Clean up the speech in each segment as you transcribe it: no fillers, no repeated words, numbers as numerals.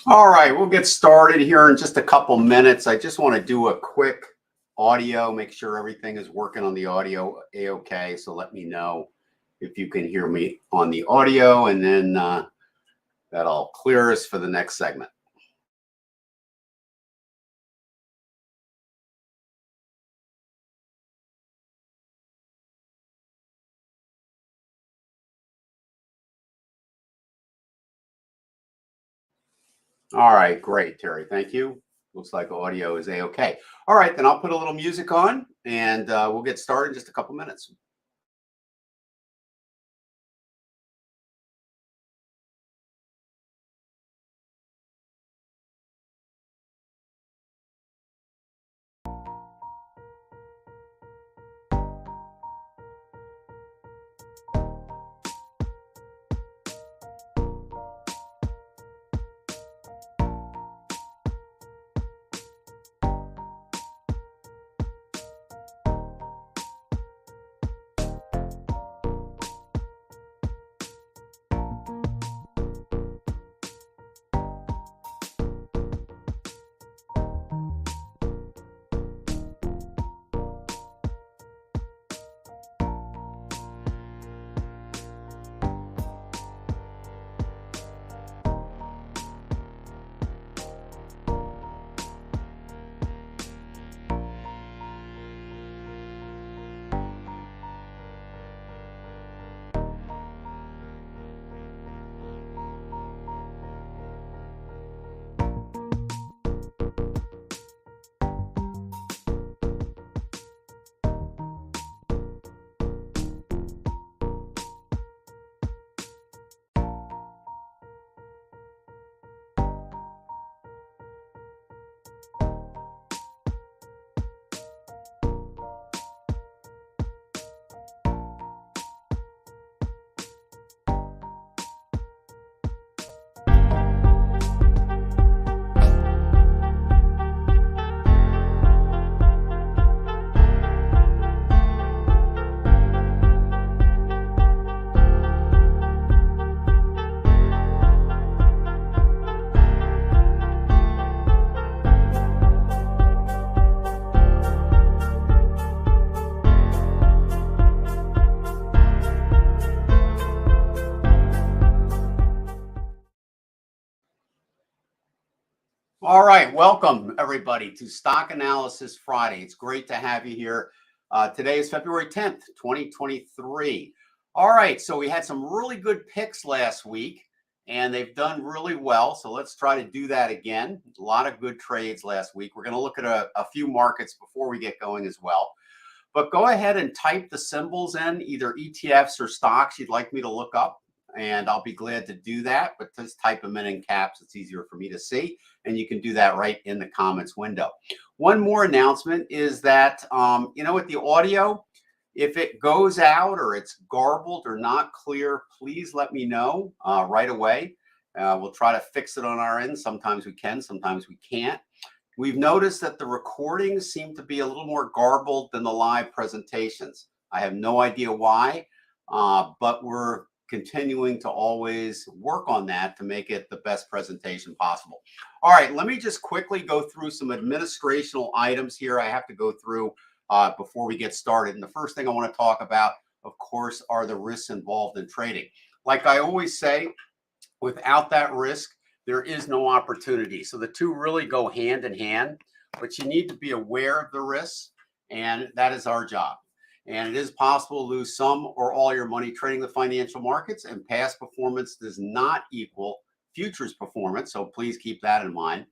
All right, we'll get started here in just a couple minutes. I just want to do a quick audio, make sure everything is working on the audio A-OK. So let me know if you can hear me on the audio, and then that'll clear us for the next segment. All right, great, Terry. Thank you. Looks like audio is A-OK. All right, then I'll put a little music on, and we'll get started in just a couple minutes. All right, welcome everybody to Stock Analysis Friday. It's great to have you here. Today is February 10th, 2023. All right, so we had some really good picks last week, and they've done really well. So let's try to do that again. A lot of good trades last week. We're going to look at a few markets before we get going as well. But go ahead and type the symbols in, either ETFs or stocks you'd like me to look up, and I'll be glad to do that. But just type them in caps. It's easier for me to see. And you can do that right in the comments window. One more announcement is that, with the audio, if it goes out or it's garbled or not clear, please let me know right away. We'll try to fix it on our end. Sometimes we can, sometimes we can't. We've noticed that the recordings seem to be a little more garbled than the live presentations. I have no idea why, but we're continuing to always work on that to make it the best presentation possible. All right, let me just quickly go through some administrational items here I have to go through before we get started. And the first thing I want to talk about, of course, are the risks involved in trading. Like I always say, without that risk, there is no opportunity. So the two really go hand in hand, but you need to be aware of the risks, and that is our job. And it is possible to lose some or all your money trading the financial markets, and past performance does not equal futures performance. So please keep that in mind.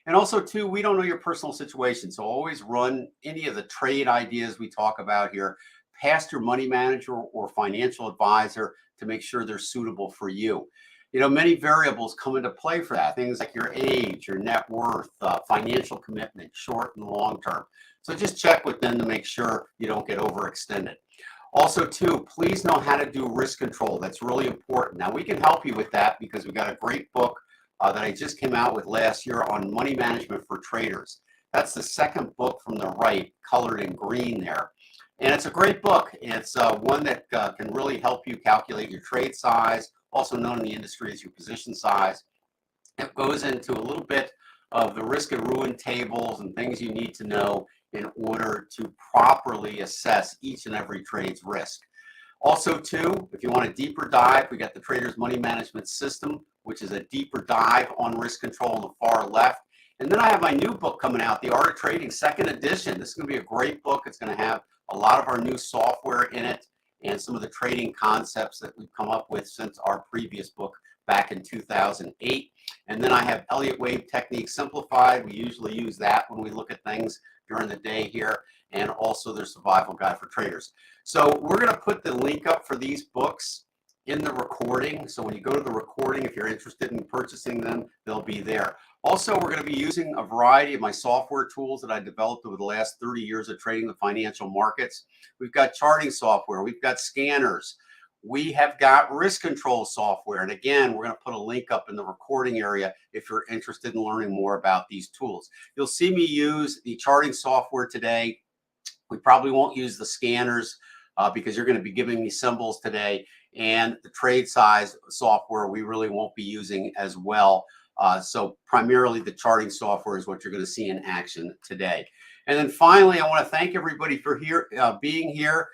And also, too, we don't know your personal situation. So always run any of the trade ideas we talk about here past your money manager or financial advisor to make sure they're suitable for you. Many variables come into play for that. Things like your age, your net worth, financial commitment, short and long term. So just check with them to make sure you don't get overextended. Also, too, please know how to do risk control. That's really important. Now, we can help you with that because we got a great book that I just came out with last year on money management for traders. That's the second book from the right, colored in green there. And it's a great book. It's one that can really help you calculate your trade size, also known in the industry as your position size, It goes into a little bit of the risk and ruin tables and things you need to know in order to properly assess each and every trade's risk. Also, too, if you want a deeper dive, we got the Trader's Money Management System, which is a deeper dive on risk control on the far left. And then I have my new book coming out, The Art of Trading, second edition. This is going to be a great book. It's going to have a lot of our new software in it and some of the trading concepts that we've come up with since our previous book back in 2008. And then I have Elliott Wave Technique Simplified. We usually use that when we look at things during the day here, and also their Survival Guide for Traders. So we're going to put the link up for these books in the recording. So when you go to the recording, if you're interested in purchasing them, they'll be there. Also, we're going to be using a variety of my software tools that I developed over the last 30 years of trading the financial markets. We've got charting software. We've got scanners. We have got risk control software. And again, we're going to put a link up in the recording area if you're interested in learning more about these tools. You'll see me use the charting software today. We probably won't use the scanners because you're going to be giving me symbols today. And the trade size software we really won't be using as well. So primarily the charting software is what you're going to see in action today. And then finally, I want to thank everybody for being here.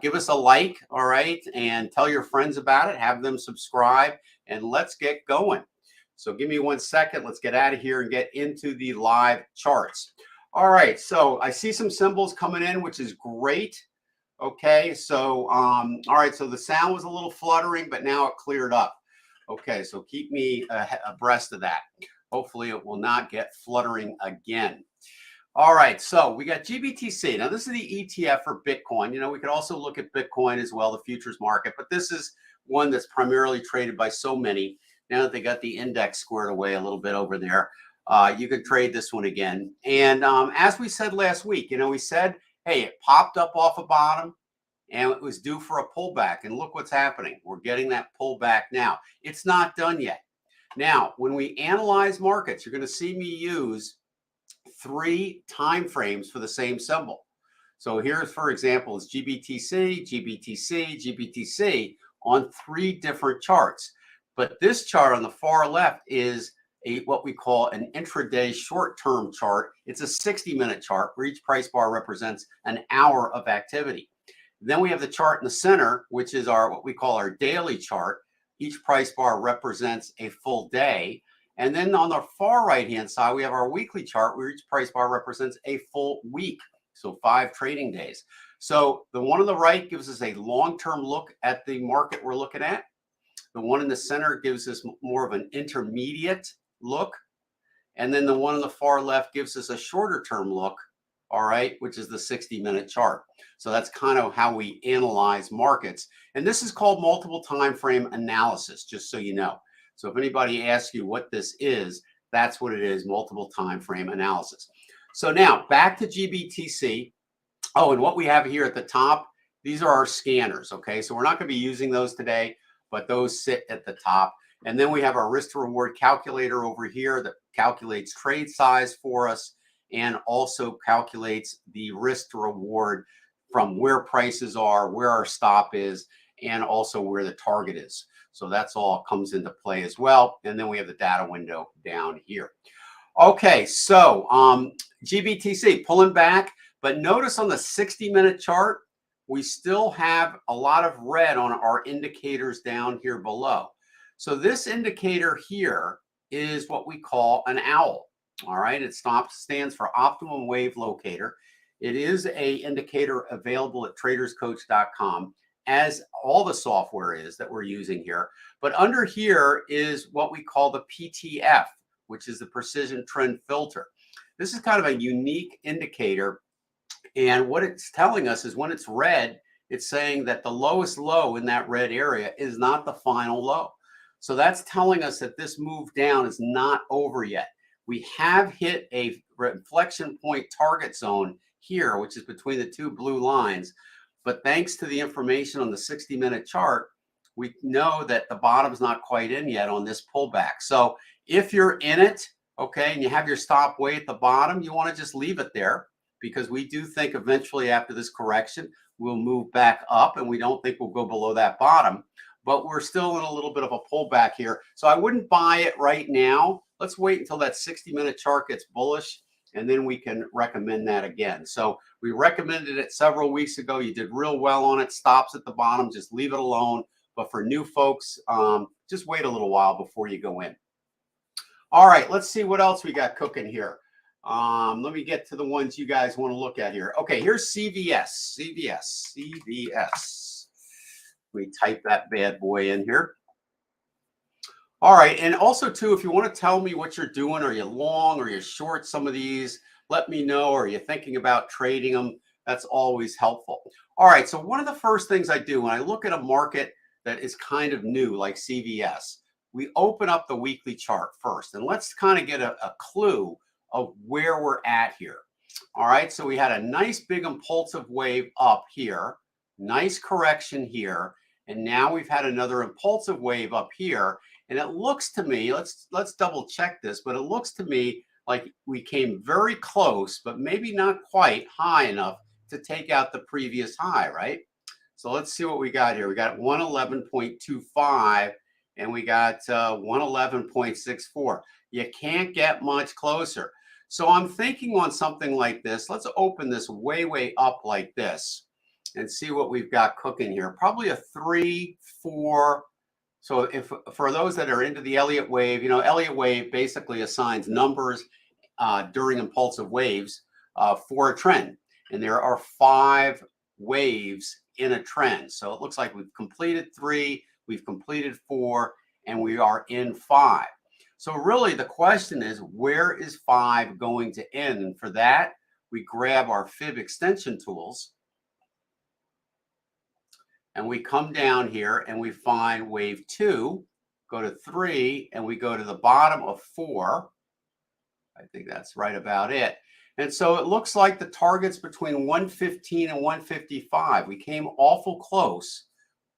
Give us a like, all right, and tell your friends about it. Have them subscribe, and let's get going. So give me 1 second. Let's get out of here and get into the live charts. All right, so I see some symbols coming in, which is great. Okay, so all right, so the sound was a little fluttering, but now it cleared up. Okay, so keep me abreast of that. Hopefully it will not get fluttering again. All right, so we got GBTC. Now, this is the ETF for Bitcoin. You know, we could also look at Bitcoin as well, the futures market, but this is one that's primarily traded by so many. Now that they got the index squared away a little bit over there, you could trade this one again. And as we said last week, you know, we said, hey, it popped up off a bottom and it was due for a pullback. And look what's happening. We're getting that pullback now. It's not done yet. Now, when we analyze markets, you're going to see me use 3 time frames for the same symbol. So here's, for example, is GBTC, GBTC, GBTC on 3 different charts. But this chart on the far left is what we call an intraday short-term chart. It's a 60-minute chart where each price bar represents an hour of activity. Then we have the chart in the center, which is what we call our daily chart. Each price bar represents a full day. And then on the far right-hand side, we have our weekly chart where each price bar represents a full week. So 5 trading days. So the one on the right gives us a long-term look at the market we're looking at. The one in the center gives us more of an intermediate look. And then the one on the far left gives us a shorter-term look, all right, which is the 60-minute chart. So that's kind of how we analyze markets. And this is called multiple time frame analysis, just so you know. So if anybody asks you what this is, that's what it is, multiple time frame analysis. So now back to GBTC. Oh, and what we have here at the top, these are our scanners, okay? So we're not going to be using those today, but those sit at the top. And then we have our risk to reward calculator over here that calculates trade size for us and also calculates the risk to reward from where prices are, where our stop is, and also where the target is. So that's all comes into play as well. And then we have the data window down here. Okay, so GBTC pulling back, but notice on the 60-minute chart, we still have a lot of red on our indicators down here below. So this indicator here is what we call an OWL. All right, it stands for Optimum Wave Locator. It is a indicator available at traderscoach.com, as all the software is that we're using here. But under here is what we call the PTF, which is the Precision Trend Filter. This is kind of a unique indicator. And what it's telling us is when it's red, it's saying that the lowest low in that red area is not the final low. So that's telling us that this move down is not over yet. We have hit a inflection point target zone here, which is between the 2 blue lines. But thanks to the information on the 60-minute chart, we know that the bottom's not quite in yet on this pullback. So if you're in it, okay, and you have your stop way at the bottom, you want to just leave it there, because we do think eventually after this correction, we'll move back up, and we don't think we'll go below that bottom. but we're still in a little bit of a pullback here. So I wouldn't buy it right now. Let's wait until that 60-minute chart gets bullish, and then we can recommend that again. So we recommended it several weeks ago. You did real well on it. Stops at the bottom, just leave it alone. But for new folks, just wait a little while before you go in. All right, let's see what else we got cooking here. Let me get to the ones you guys want to look at here. Okay, here's CVS. We type that bad boy in here. All right, and also too, if you want to tell me what you're doing, are you long or you short some of these, let me know. Are you thinking about trading them? That's always helpful. All right, so one of the first things I do when I look at a market that is kind of new, like CVS, we open up the weekly chart first, and let's kind of get a clue of where we're at here. All right, so we had a nice big impulsive wave up here, nice correction here, and now we've had another impulsive wave up here, and it looks to me, let's double check this, but it looks to me like we came very close, but maybe not quite high enough to take out the previous high, right? So let's see what we got here. We got 111.25 and we got 111.64. You can't get much closer. So I'm thinking on something like this. Let's open this way up like this and see what we've got cooking here. Probably a 3, 4. So if for those that are into the Elliott wave, you know, Elliott wave basically assigns numbers during impulsive waves for a trend. And there are 5 waves in a trend. So it looks like we've completed 3, we've completed 4, and we are in 5. So really the question is, where is 5 going to end? And for that, we grab our fib extension tools and we come down here and we find wave 2, go to 3, and we go to the bottom of 4. I think that's right about it. And so it looks like the target's between 115 and 155. We came awful close,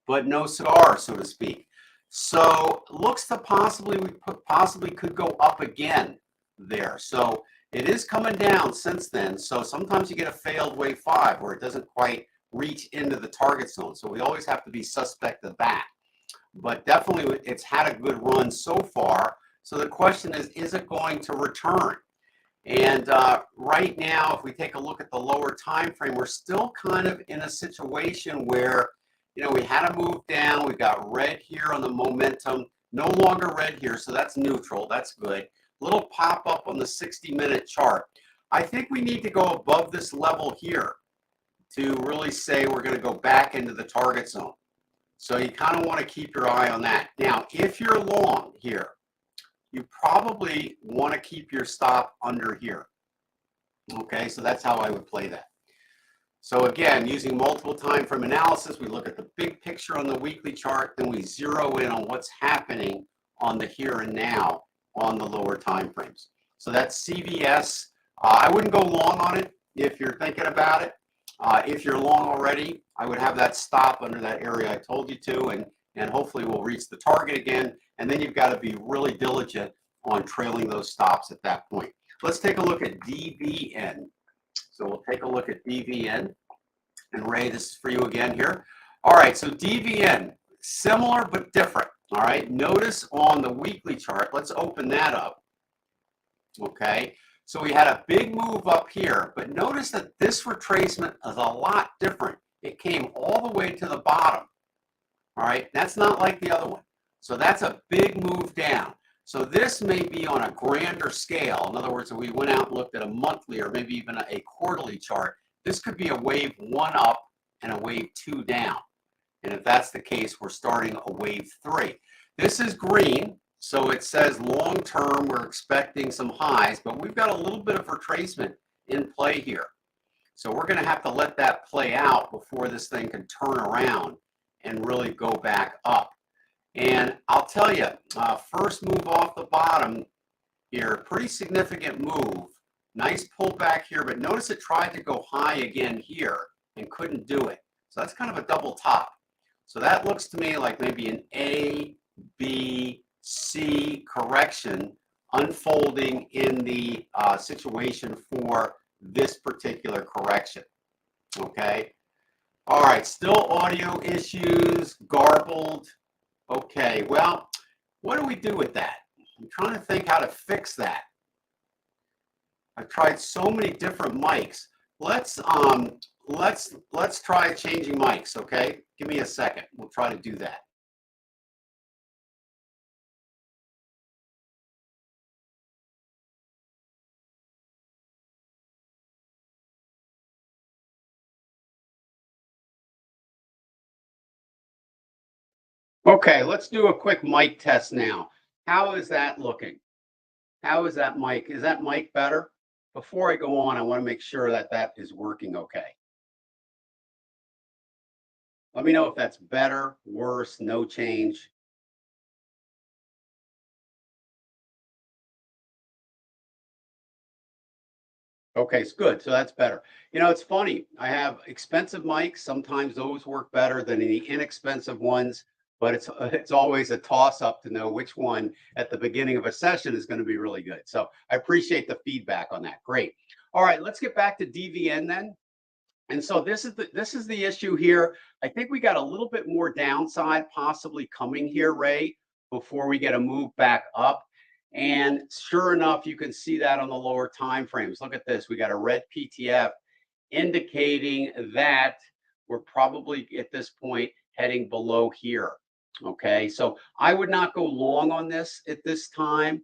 but no cigar, so to speak. So looks to possibly could go up again there. So it is coming down since then. So sometimes you get a failed wave 5 where it doesn't quite reach into the target zone. So we always have to be suspect of that. But definitely it's had a good run so far. So the question is it going to return? And right now, if we take a look at the lower time frame, we're still kind of in a situation where, you know, we had a move down. We've got red here on the momentum, no longer red here. So that's neutral. That's good. Little pop up on the 60-minute chart. I think we need to go above this level here to really say we're going to go back into the target zone. So you kind of want to keep your eye on that. Now, if you're long here, you probably want to keep your stop under here. Okay, so that's how I would play that. So again, using multiple time frame analysis, we look at the big picture on the weekly chart, then we zero in on what's happening on the here and now on the lower time frames. So that's CVS. I wouldn't go long on it if you're thinking about it. If you're long already, I would have that stop under that area I told you to, and hopefully we'll reach the target again. And then you've got to be really diligent on trailing those stops at that point. Let's take a look at DVN. So we'll take a look at DVN. And Ray, this is for you again here. All right, so DVN, similar but different. All right, notice on the weekly chart, let's open that up. Okay, so we had a big move up here, but notice that this retracement is a lot different. It came all the way to the bottom. All right, that's not like the other one. So that's a big move down. So this may be on a grander scale. In other words, if we went out and looked at a monthly or maybe even a quarterly chart, this could be a wave 1 up and a wave 2 down. And if that's the case, we're starting a wave 3. This is green, so it says long term we're expecting some highs, but we've got a little bit of retracement in play here. So we're going to have to let that play out before this thing can turn around and really go back up. And I'll tell you, first move off the bottom here, pretty significant move. Nice pullback here, but notice it tried to go high again here and couldn't do it. So that's kind of a double top. So that looks to me like maybe an A, B, C correction unfolding in the situation for this particular correction. Okay. All right, still audio issues, garbled. Okay, well, what do we do with that? I'm trying to think how to fix that. I've tried so many different mics. Let's try changing mics, okay? Give me a second. We'll try to do that. Okay, let's do a quick mic test now. How is that looking? How is that mic? Is that mic better? Before I go on, I want to make sure that that is working okay. Let me know if that's better, worse, no change. Okay, it's good. So that's better. You know, it's funny. I have expensive mics. Sometimes those work better than the inexpensive ones, but it's always a toss up to know which one at the beginning of a session is going to be really good. So I appreciate the feedback on that. Great. All right, let's get back to DVN then. And so this is the issue here. I think we got a little bit more downside possibly coming here, Ray, before we get a move back up. And sure enough, you can see that on the lower time frames. Look at this. We got a red PTF indicating that we're probably at this point heading below here. Okay, so I would not go long on this at this time.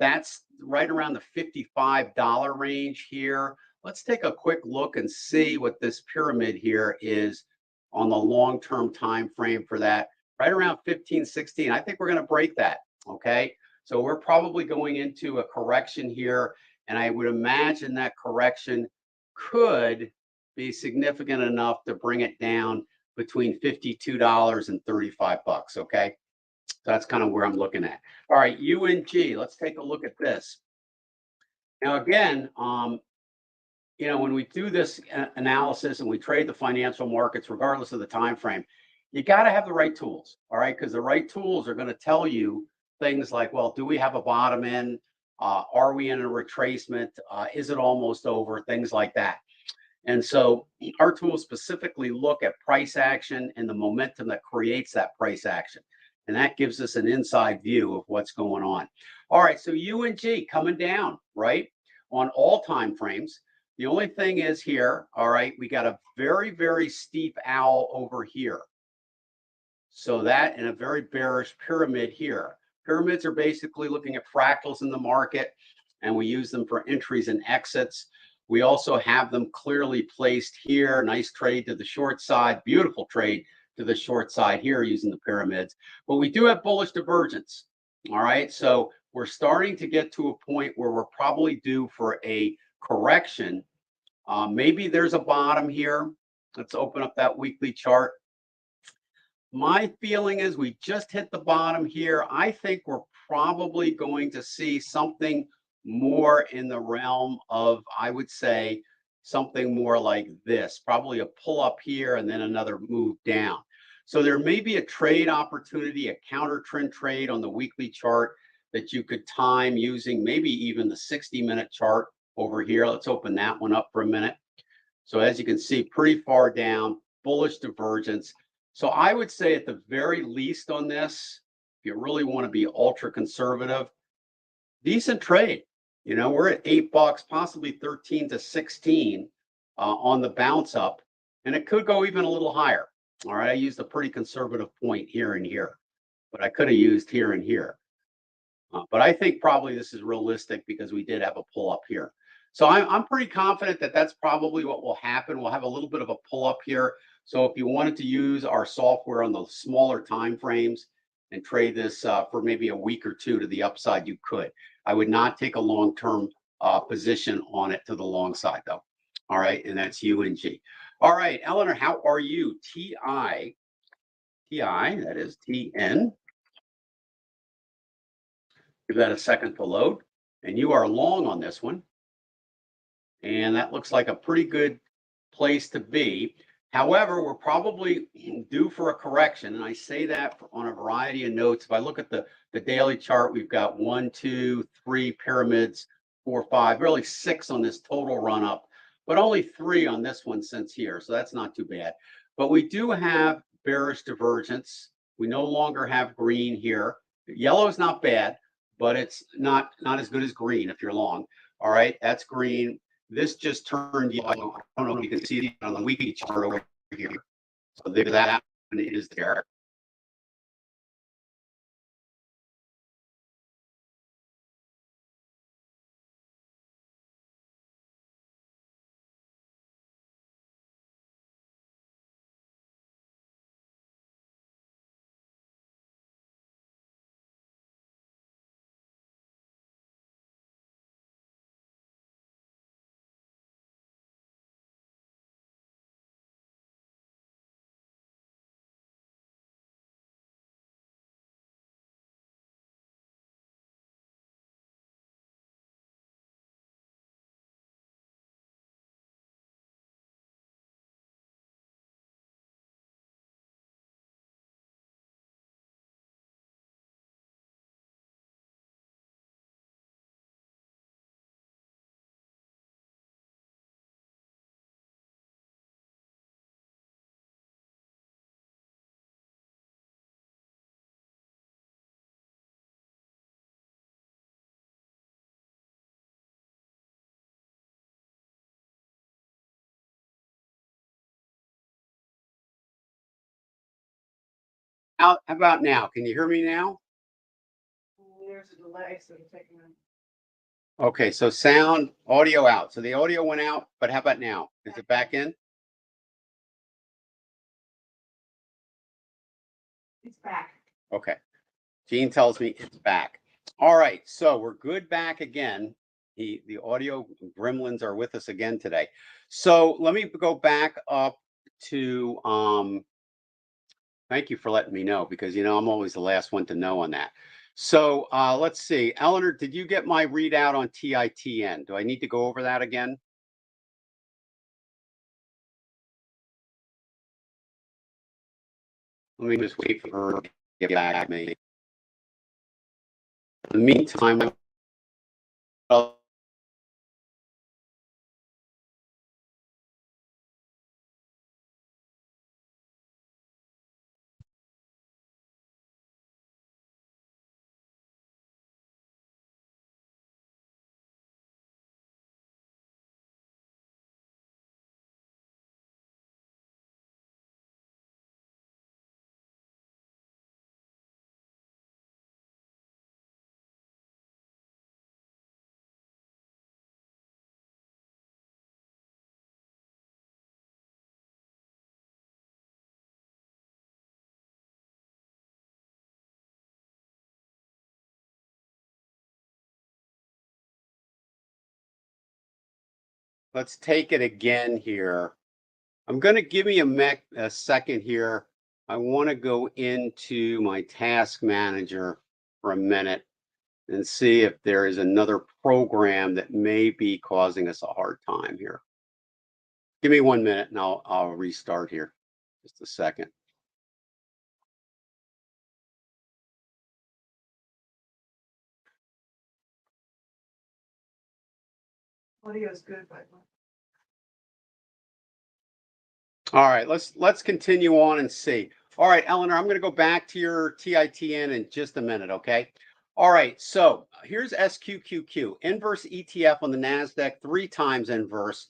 That's right around the $55 range here. Let's take a quick look and see what this pyramid here is on the long-term time frame for that. Right around 15, 16. I think we're going to break that. Okay, so we're probably going into a correction here, and I would imagine that correction could be significant enough to bring it down between $52 and 35 bucks. Okay, so that's kind of where I'm looking at. All right, UNG. Let's take a look at this. Now again, you know, when we do this analysis and we trade the financial markets, regardless of the time frame, you got to have the right tools, all right? Because the right tools are going to tell you things like, well, do we have a bottom in? Are we in a retracement? Is it almost over? Things like that. And so our tools specifically look at price action and the momentum that creates that price action. And that gives us an inside view of what's going on. All right, so UNG coming down, right, on all time frames. The only thing is here, all right, we got a very, very steep owl over here. So that and a very bearish pyramid here. Pyramids are basically looking at fractals in the market, and we use them for entries and exits. We also have them clearly placed here. Nice trade to the short side, beautiful trade to the short side here using the pyramids. But we do have bullish divergence, all right? So we're starting to get to a point where we're probably due for a correction. Maybe there's a bottom here. Let's open up that weekly chart. My feeling is we just hit the bottom here. I think we're probably going to see something more in the realm of, I would say, something more like this, probably a pull up here and then another move down. So there may be a trade opportunity, a counter trend trade on the weekly chart that you could time using maybe even the 60-minute chart over here. Let's open that one up for a minute. So as you can see, pretty far down, bullish divergence. So I would say at the very least on this, if you really want to be ultra conservative, decent trade. You know, we're at $8, possibly 13 to 16 on the bounce up, and it could go even a little higher. All right, I used a pretty conservative point here and here, but I could have used here and here. But I think probably this is realistic because we did have a pull up here. So I'm pretty confident that that's probably what will happen. We'll have a little bit of a pull up here. So if you wanted to use our software on the smaller time frames and trade this for maybe a week or two to the upside, you could. I would not take a long-term position on it to the long side, though. All right, and that's UNG. All right, Eleanor, how are you? TI, that is TN. Give that a second to load. And you are long on this one. And that looks like a pretty good place to be. However, we're probably due for a correction. And I say that on a variety of notes. If I look at the daily chart, we've got 1, 2, 3 pyramids, 4, 5, really 6 on this total run up, but only 3 on this one since here. So that's not too bad. But we do have bearish divergence. We no longer have green here. Yellow is not bad, but it's not as good as green if you're long. All right, that's green. This just turned yellow. I don't know if you can see it on the weekly chart over here. So there, that one is there. How about now? Can you hear me now? There's a delay, so it's taking a Okay, so sound, audio out. So the audio went out, but how about now? Is it back in? It's back. Okay. Gene tells me it's back. All right, so we're good back again. The audio gremlins are with us again today. So let me go back up to thank you for letting me know, because I'm always the last one to know on that. So let's see. Eleanor, did you get my readout on TITN? Do I need to go over that again? Let me just wait for her to get back to me. In the meantime, let's take it again here. I'm going to give me a second here. I want to go into my task manager for a minute and see if there is another program that may be causing us a hard time here. Give me 1 minute and I'll restart here. Just a second. Audio is good, but All right, let's continue on and see. All right, Eleanor, I'm going to go back to your TITN in just a minute, okay? All right, so here's SQQQ, inverse ETF on the Nasdaq, 3 times inverse.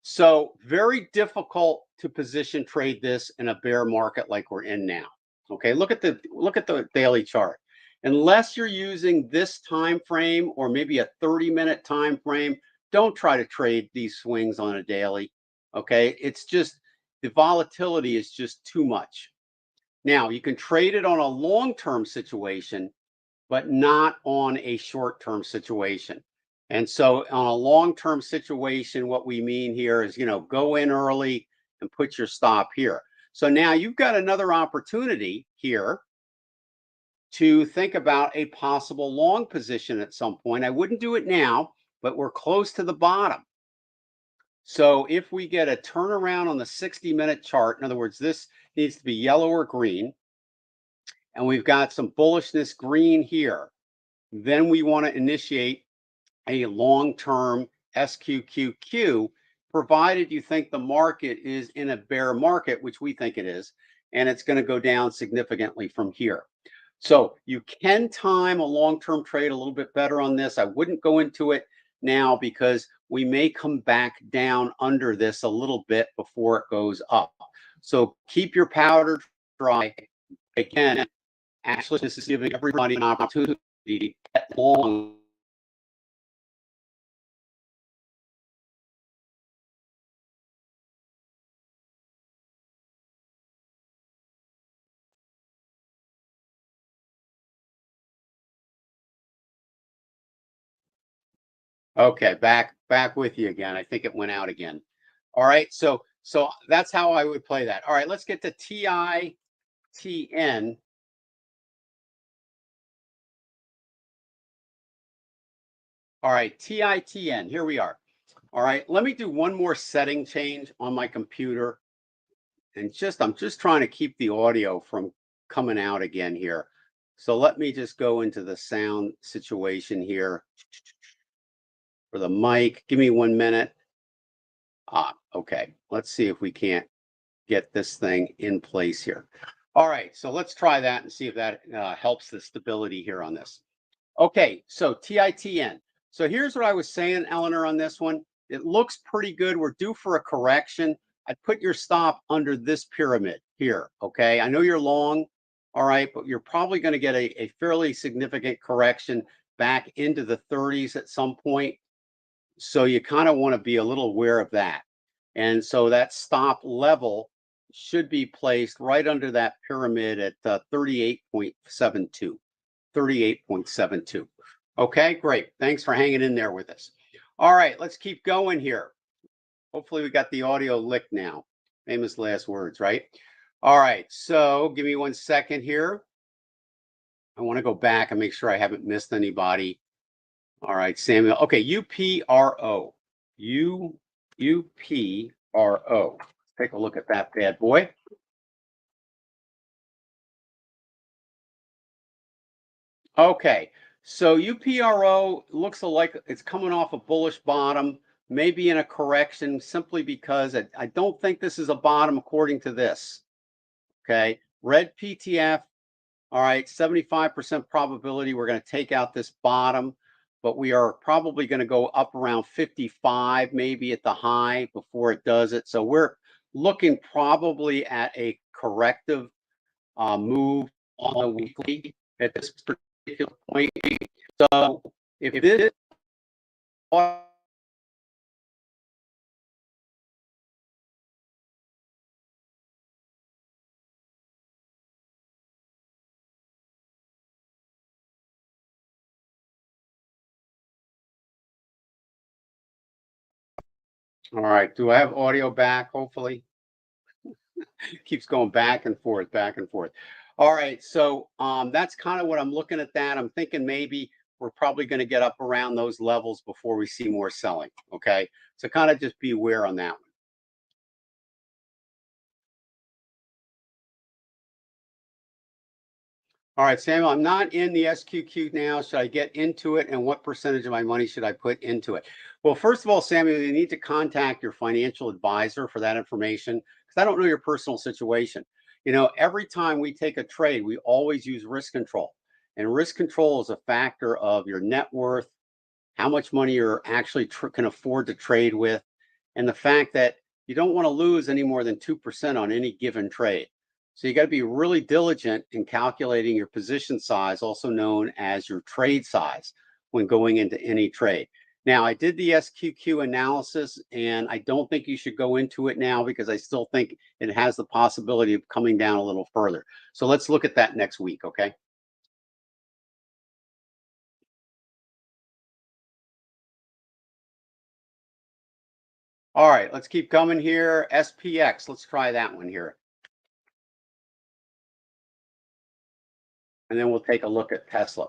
So very difficult to position trade this in a bear market like we're in now. Okay, look at the daily chart. Unless you're using this time frame or maybe a 30-minute time frame, don't try to trade these swings on a daily. Okay, it's just the volatility is just too much. Now, you can trade it on a long-term situation, but not on a short-term situation. And so on a long-term situation, what we mean here is, go in early and put your stop here. So now you've got another opportunity here to think about a possible long position at some point. I wouldn't do it now, but we're close to the bottom. So if we get a turnaround on the 60-minute chart, in other words, this needs to be yellow or green, and we've got some bullishness green here, then we want to initiate a long-term SQQQ, provided you think the market is in a bear market, which we think it is, and it's going to go down significantly from here. So you can time a long-term trade a little bit better on this. I wouldn't go into it now because we may come back down under this a little bit before it goes up. So keep your powder dry. Again, actually, this is giving everybody an opportunity to get long. Okay, back with you again. I think it went out again. All right, so that's how I would play that. All right, let's get to TITN. All right, TITN, here we are. All right, let me do one more setting change on my computer. And I'm just trying to keep the audio from coming out again here. So let me just go into the sound situation here for the mic. Give me 1 minute. Okay, let's see if we can't get this thing in place here. All right, so let's try that and see if that helps the stability here on this. Okay, so TITN. So here's what I was saying, Eleanor, on this one. It looks pretty good. We're due for a correction. I'd put your stop under this pyramid here, okay? I know you're long, all right, but you're probably going to get a fairly significant correction back into the 30s at some point. So you kind of want to be a little aware of that. And so that stop level should be placed right under that pyramid at 38.72. 38.72. Okay, great. Thanks for hanging in there with us. All right, let's keep going here. Hopefully we got the audio licked now. Famous last words, right? All right, so give me 1 second here. I want to go back and make sure I haven't missed anybody. All right, Samuel. Okay, UPRO. UPRO. Take a look at that bad boy. Okay, so UPRO looks like it's coming off a bullish bottom, maybe in a correction simply because I don't think this is a bottom according to this. Okay, red PTF. All right, 75% probability we're going to take out this bottom, but we are probably going to go up around 55, maybe at the high before it does it. So we're looking probably at a corrective move on a weekly at this particular point. So if this all right, do I have audio back? Hopefully. Keeps going back and forth, back and forth. All right, so that's kind of what I'm looking at that. I'm thinking maybe we're probably going to get up around those levels before we see more selling. Okay, so kind of just be aware on that one. All right, Samuel, I'm not in the SQQ now. Should I get into it? And what percentage of my money should I put into it? Well, first of all, Samuel, you need to contact your financial advisor for that information because I don't know your personal situation. You know, every time we take a trade, we always use risk control. And risk control is a factor of your net worth, how much money you're actually can afford to trade with, and the fact that you don't want to lose any more than 2% on any given trade. So you got to be really diligent in calculating your position size, also known as your trade size, when going into any trade. Now, I did the SQQ analysis, and I don't think you should go into it now because I still think it has the possibility of coming down a little further. So let's look at that next week, okay? All right, let's keep coming here. SPX, let's try that one here. And then we'll take a look at Tesla.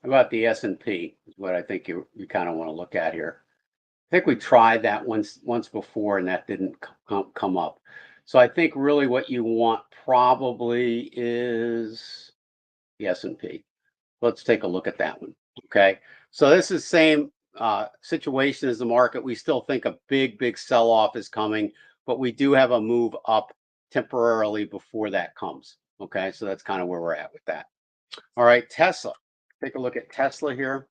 How about the S&P is what I think you kind of want to look at here. I think we tried that once before and that didn't come up. So I think really what you want probably is the S&P. Let's take a look at that one. Okay. So this is the same situation as the market. We still think a big sell-off is coming, but we do have a move up temporarily before that comes. Okay. So that's kind of where we're at with that. All right. Tesla. Take a look at Tesla here.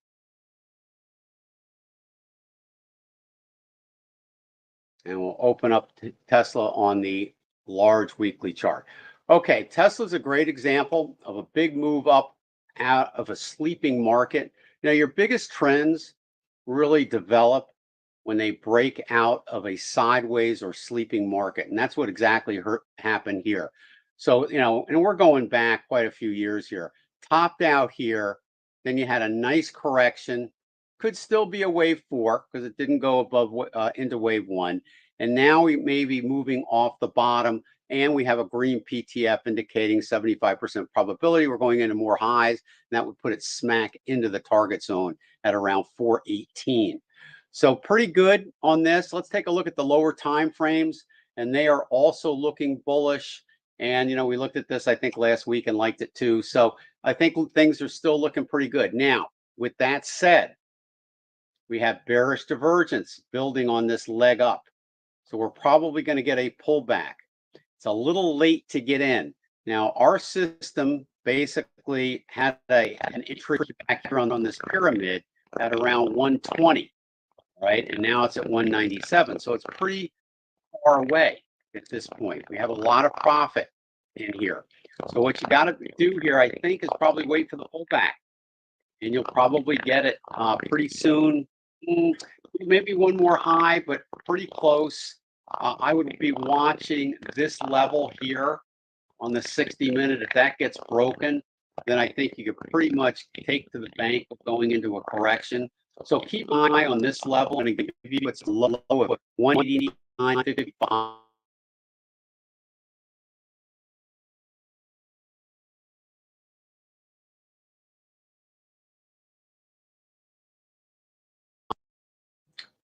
And we'll open up Tesla on the large weekly chart. Okay, Tesla's a great example of a big move up out of a sleeping market. Now, your biggest trends really develop when they break out of a sideways or sleeping market. And that's what exactly happened here. So, and we're going back quite a few years here. Topped out here, then you had a nice correction. Could still be a wave 4 because it didn't go above into wave 1. And now we may be moving off the bottom, and we have a green PTF indicating 75% probability we're going into more highs, and that would put it smack into the target zone at around 418. So pretty good on this. Let's take a look at the lower time frames, and they are also looking bullish. And we looked at this I think last week and liked it too. So I think things are still looking pretty good. Now, with that said, we have bearish divergence building on this leg up. So we're probably going to get a pullback. It's a little late to get in. Now, our system basically had an entry back here on this pyramid at around 120, right? And now it's at 197. So it's pretty far away at this point. We have a lot of profit in here. So what you got to do here, I think, is probably wait for the pullback. And you'll probably get it pretty soon. Maybe one more high, but pretty close. I would be watching this level here on the 60-minute. If that gets broken, then I think you could pretty much take to the bank of going into a correction. So keep an eye on this level, and give you its low of 189.55.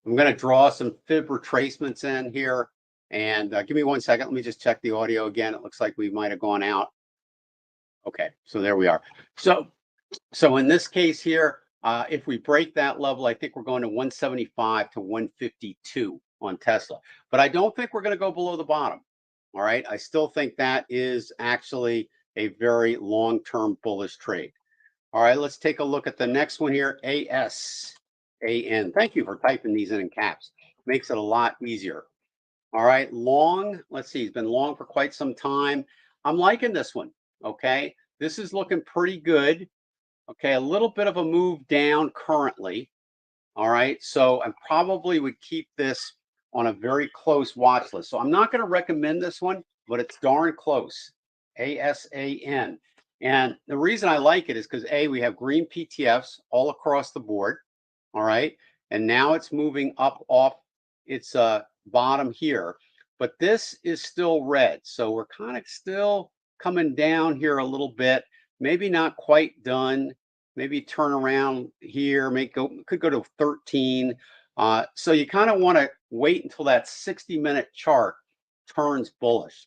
I'm going to draw some fib retracements in here, and give me 1 second. Let me just check the audio again. It looks like we might have gone out. Okay, so there we are. So in this case here, if we break that level, I think we're going to 175 to 152 on Tesla. But I don't think we're going to go below the bottom. All right, I still think that is actually a very long-term bullish trade. All right, let's take a look at the next one here, ASAN. Thank you for typing these in caps. Makes it a lot easier. All right, long, let's see, it's been long for quite some time. I'm liking this one, okay? This is looking pretty good. Okay, a little bit of a move down currently. All right, so I probably would keep this on a very close watch list. So I'm not going to recommend this one, but it's darn close. ASAN. And the reason I like it is because we have green PTFs all across the board. All right, and now it's moving up off its bottom here, but this is still red. So we're kind of still coming down here a little bit. Maybe not quite done. Maybe turn around here, could go to 13. So you kind of want to wait until that 60-minute chart turns bullish.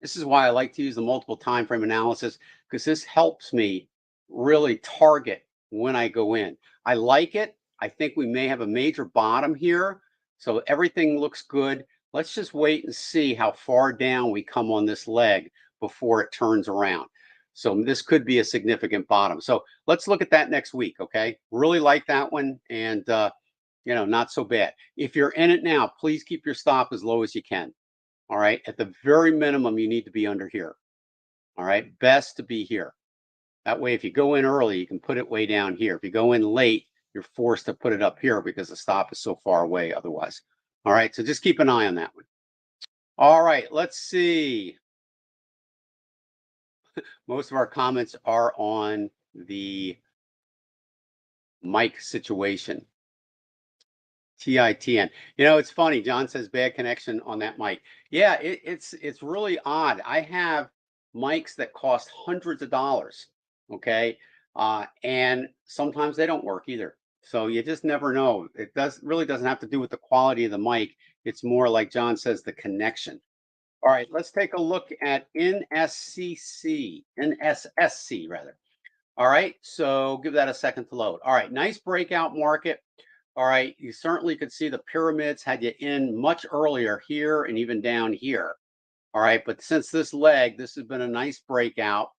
This is why I like to use the multiple time frame analysis, because this helps me really target when I go in. I like it. I think we may have a major bottom here. So everything looks good. Let's just wait and see how far down we come on this leg before it turns around. So this could be a significant bottom. So let's look at that next week, okay? Really like that one, and not so bad. If you're in it now, please keep your stop as low as you can. All right, at the very minimum, you need to be under here. All right, best to be here. That way, if you go in early, you can put it way down here. If you go in late, you're forced to put it up here because the stop is so far away otherwise. All right, so just keep an eye on that one. All right, let's see. Most of our comments are on the mic situation. TITN. It's funny. John says bad connection on that mic. Yeah, it's really odd. I have mics that cost hundreds of dollars. Okay, and sometimes they don't work either. So you just never know. It really doesn't have to do with the quality of the mic. It's more like John says, the connection. All right, let's take a look at NSSC rather. All right, so give that a second to load. All right, nice breakout market. All right, you certainly could see the pyramids had you in much earlier here and even down here. All right, but since this leg, this has been a nice breakout.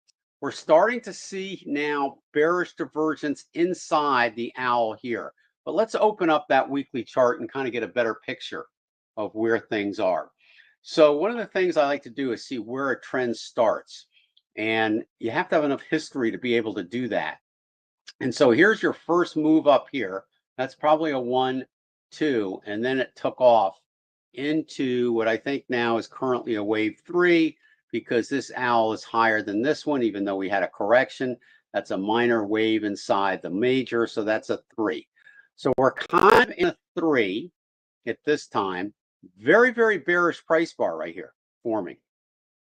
We're starting to see now bearish divergence inside the owl here. But let's open up that weekly chart and kind of get a better picture of where things are. So one of the things I like to do is see where a trend starts. And you have to have enough history to be able to do that. And so here's your first move up here. That's probably a 1, 2, and then it took off into what I think now is currently a wave 3, because this owl is higher than this one, even though we had a correction. That's a minor wave inside the major, so that's a 3. So we're kind of in a 3 at this time. Very, very bearish price bar right here forming.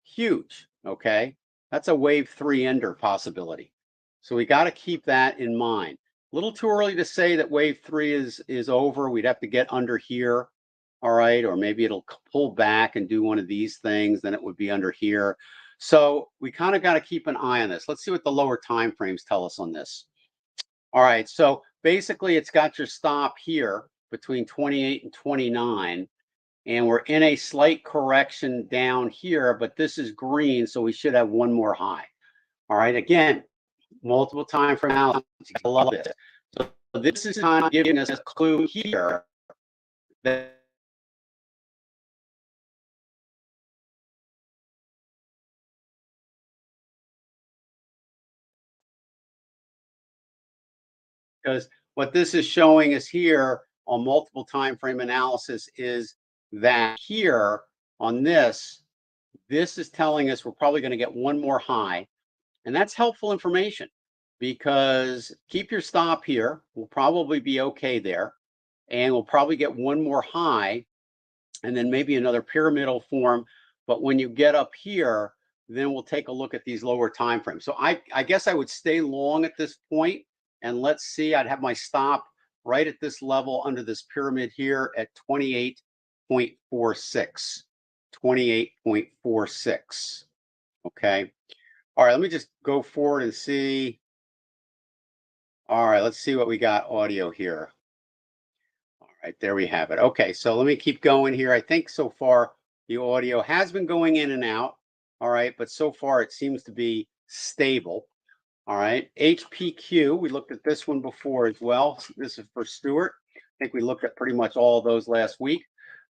Huge, okay? That's a wave 3 ender possibility. So we got to keep that in mind. A little too early to say that wave 3 is over. We'd have to get under here, all right? Or maybe it'll pull back and do one of these things, then it would be under here. So we kind of got to keep an eye on this. Let's see what the lower time frames tell us on this. All right, so basically it's got your stop here between 28 and 29. And we're in a slight correction down here, but this is green, so we should have one more high. All right, again, multiple time frame analysis. I love this. So this is kind of giving us a clue here that because what this is showing us here on multiple time frame analysis is that here on this is telling us we're probably going to get one more high. And that's helpful information, because keep your stop here. We'll probably be okay there. And we'll probably get one more high and then maybe another pyramidal form. But when you get up here, then we'll take a look at these lower time frames. So I guess I would stay long at this point, and let's see, I'd have my stop right at this level under this pyramid here at 28.46. 28.46. Okay. All right, let me just go forward and see. All right, let's see what we got audio here. All right, there we have it. Okay, so let me keep going here. I think so far the audio has been going in and out. All right, but so far it seems to be stable. All right, HPQ, we looked at this one before as well. This is for Stuart. I think we looked at pretty much all of those last week.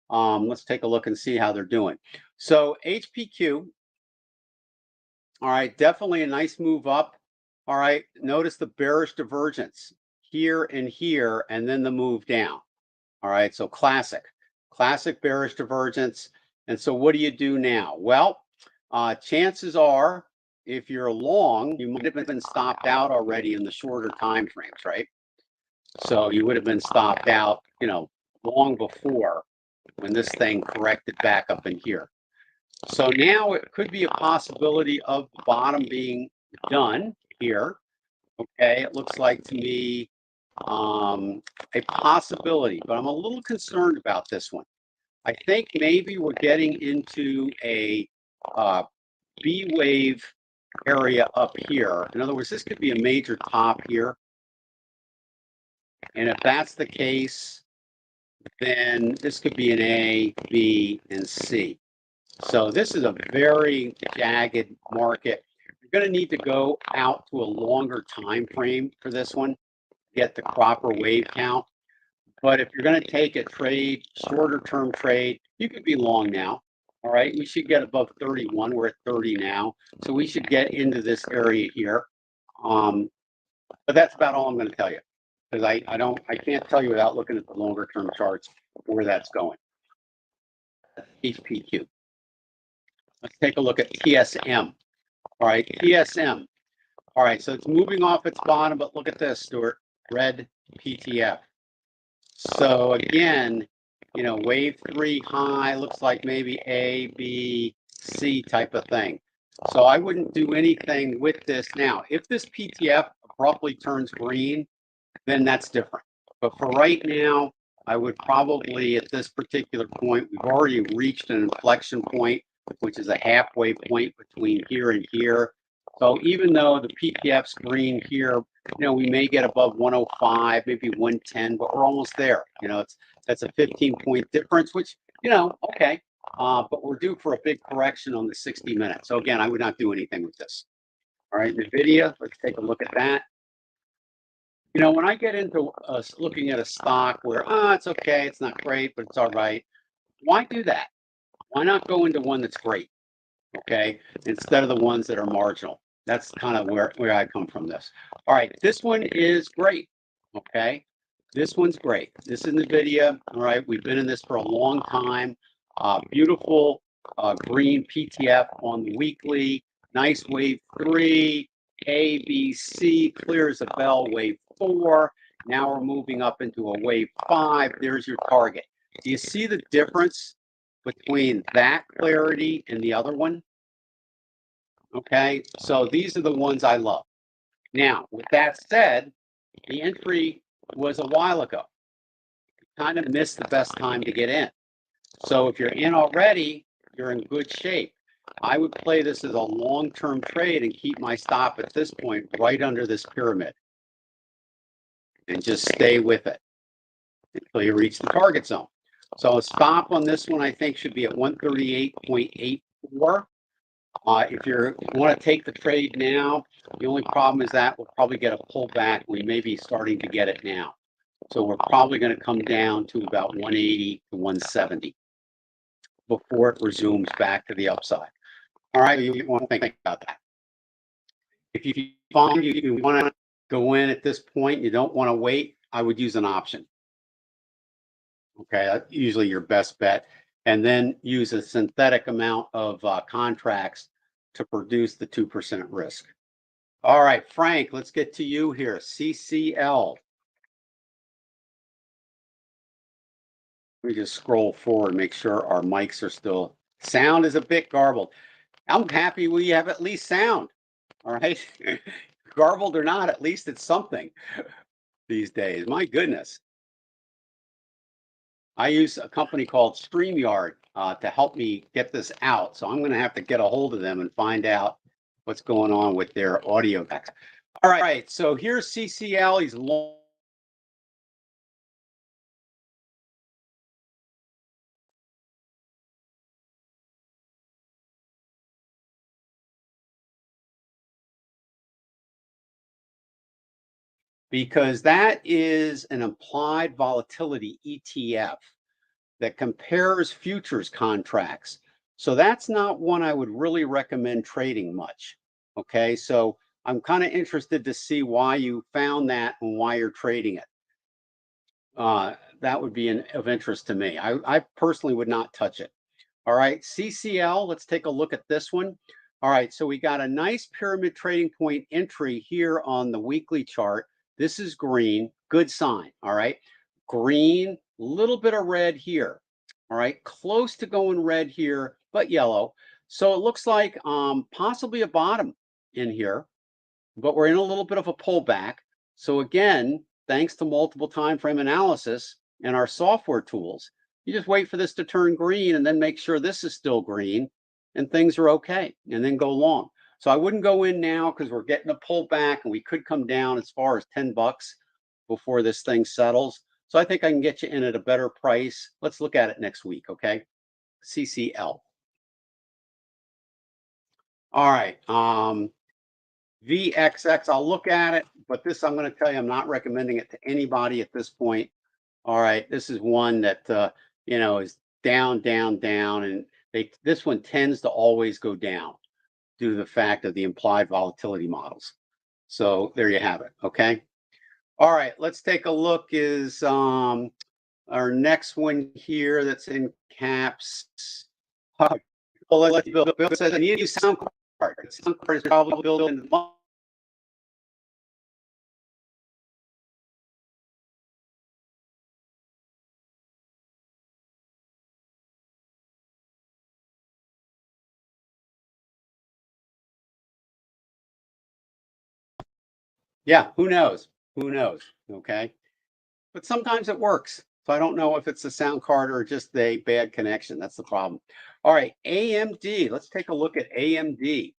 Let's take a look and see how they're doing. So HPQ, all right, definitely a nice move up. All right, notice the bearish divergence here and here, and then the move down. All right, so classic bearish divergence. And so what do you do now? Well, chances are, if you're long, you might have been stopped out already in the shorter time frames, right? So you would have been stopped out, you know, long before when this thing corrected back up in here. So now it could be a possibility of the bottom being done here. Okay, it looks like to me a possibility, but I'm a little concerned about this one. I think maybe we're getting into a B wave area up here. In other words, this could be a major top here. And if that's the case, then this could be an A, B, and C. So this is a very jagged market. You're going to need to go out to a longer time frame for this one, get the proper wave count. But if you're going to take a trade, shorter term trade, you could be long now. All right, we should get above 31. We're at 30 now, so we should get into this area here. But that's about all I'm going to tell you, because I can't tell you without looking at the longer term charts where that's going. HPQ. Let's take a look at TSM. All right, TSM. All right, so it's moving off its bottom, but look at this, Stuart. Red PTF. So again, you know, wave 3 high looks like maybe A, B, C type of thing. So I wouldn't do anything with this now. If this PTF abruptly turns green, then that's different. But for right now, I would probably, at this particular point, we've already reached an inflection point which is a halfway point between here and here. So even though the PTF's green here, we may get above 105, maybe 110, but we're almost there. That's a 15-point difference, which, okay. But we're due for a big correction on the 60 minutes. So again, I would not do anything with this. All right, NVIDIA, let's take a look at that. When I get into looking at a stock where, it's okay, it's not great, but it's all right. Why do that? Why not go into one that's great, okay, instead of the ones that are marginal? That's kind of where I come from this. All right, this one is great, okay? This one's great. This is NVIDIA, all right? We've been in this for a long time. Beautiful green PTF on the weekly. Nice wave 3, A, B, C, clear as a bell, wave 4. Now we're moving up into a wave 5. There's your target. Do you see the difference between that clarity and the other one? Okay, so these are the ones I love. Now, with that said, the entry was a while ago. You kind of missed the best time to get in. So if you're in already, you're in good shape. I would play this as a long-term trade and keep my stop at this point right under this pyramid. And just stay with it until you reach the target zone. So a stop on this one, I think, should be at 138.84. If you want to take the trade now, the only problem is that we'll probably get a pullback. We may be starting to get it now. So we're probably going to come down to about 180 to 170 before it resumes back to the upside. All right, you want to think about that. If you find you want to go in at this point, you don't want to wait, I would use an option. Okay, that's usually your best bet. And then use a synthetic amount of contracts to produce the 2% risk. All right, Frank, let's get to you here. CCL. Let me just scroll forward, make sure our mics are still. Sound is a bit garbled. I'm happy we have at least sound. All right, garbled or not, at least it's something these days. My goodness. I use a company called StreamYard to help me get this out. So I'm going to have to get a hold of them and find out what's going on with their audio decks. All right, so here's CCL. He's long. Because that is an implied volatility ETF that compares futures contracts. So that's not one I would really recommend trading much. Okay, so I'm kind of interested to see why you found that and why you're trading it. That would be of interest to me. I personally would not touch it. All right, CCL, let's take a look at this one. All right, so we got a nice pyramid trading point entry here on the weekly chart. This is green, good sign, all right? Green, little bit of red here, all right? Close to going red here, but yellow. So it looks like possibly a bottom in here, but we're in a little bit of a pullback. So again, thanks to multiple time frame analysis and our software tools, you just wait for this to turn green and then make sure this is still green and things are okay, and then go long. So I wouldn't go in now because we're getting a pullback and we could come down as far as 10 bucks before this thing settles. So I think I can get you in at a better price. Let's look at it next week, okay? CCL. All right. VXX, I'll look at it, but this I'm going to tell you, I'm not recommending it to anybody at this point. All right, this is one that is down, down, down, and this one tends to always go down due to the fact of the implied volatility models. So there you have it. Okay. All right, let's take a look. Is our next one here that's in caps. Well, let's Bill says I need a sound card. The sound card is probably built in the. Yeah, who knows? Who knows? Okay. But sometimes it works. So I don't know if it's the sound card or just a bad connection. That's the problem. All right, AMD. Let's take a look at AMD.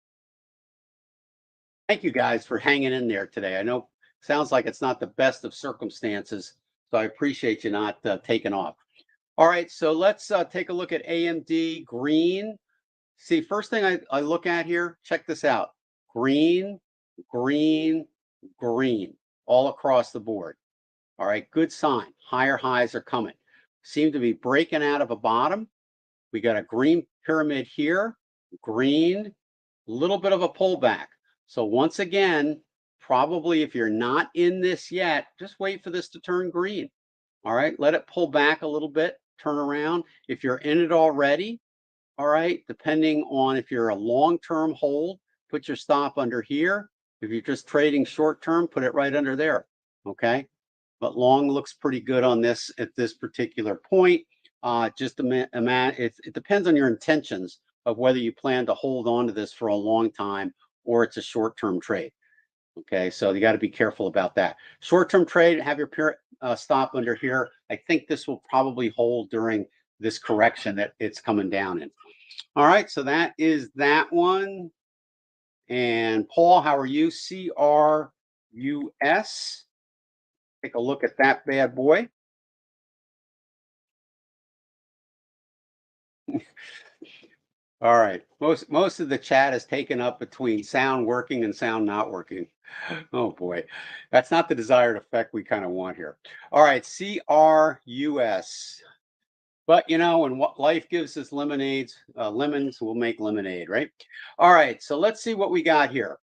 Thank you guys for hanging in there today. I know it sounds like it's not the best of circumstances, so I appreciate you not taking off. All right, so let's take a look at AMD green. See, first thing I look at here, check this out. Green, green, green, all across the board. All right, good sign. Higher highs are coming. Seem to be breaking out of a bottom. We got a green pyramid here, green, little bit of a pullback. So once again, probably if you're not in this yet, just wait for this to turn green. All right, let it pull back a little bit, turn around. If you're in it already, all right, depending on if you're a long-term hold, put your stop under here. If you're just trading short-term, put it right under there, okay? But long looks pretty good on this at this particular point. It depends on your intentions of whether you plan to hold on to this for a long time or it's a short-term trade. Okay, so you got to be careful about that. Short-term trade, have your stop under here. I think this will probably hold during this correction that it's coming down in. All right, so that is that one. And Paul, how are you? CRUS. Take a look at that bad boy. All right. Most of the chat is taken up between sound working and sound not working. Oh boy, that's not the desired effect we kind of want here. All right, CRUS. But you know, when what life gives us lemons, we'll make lemonade, right? All right, so let's see what we got here.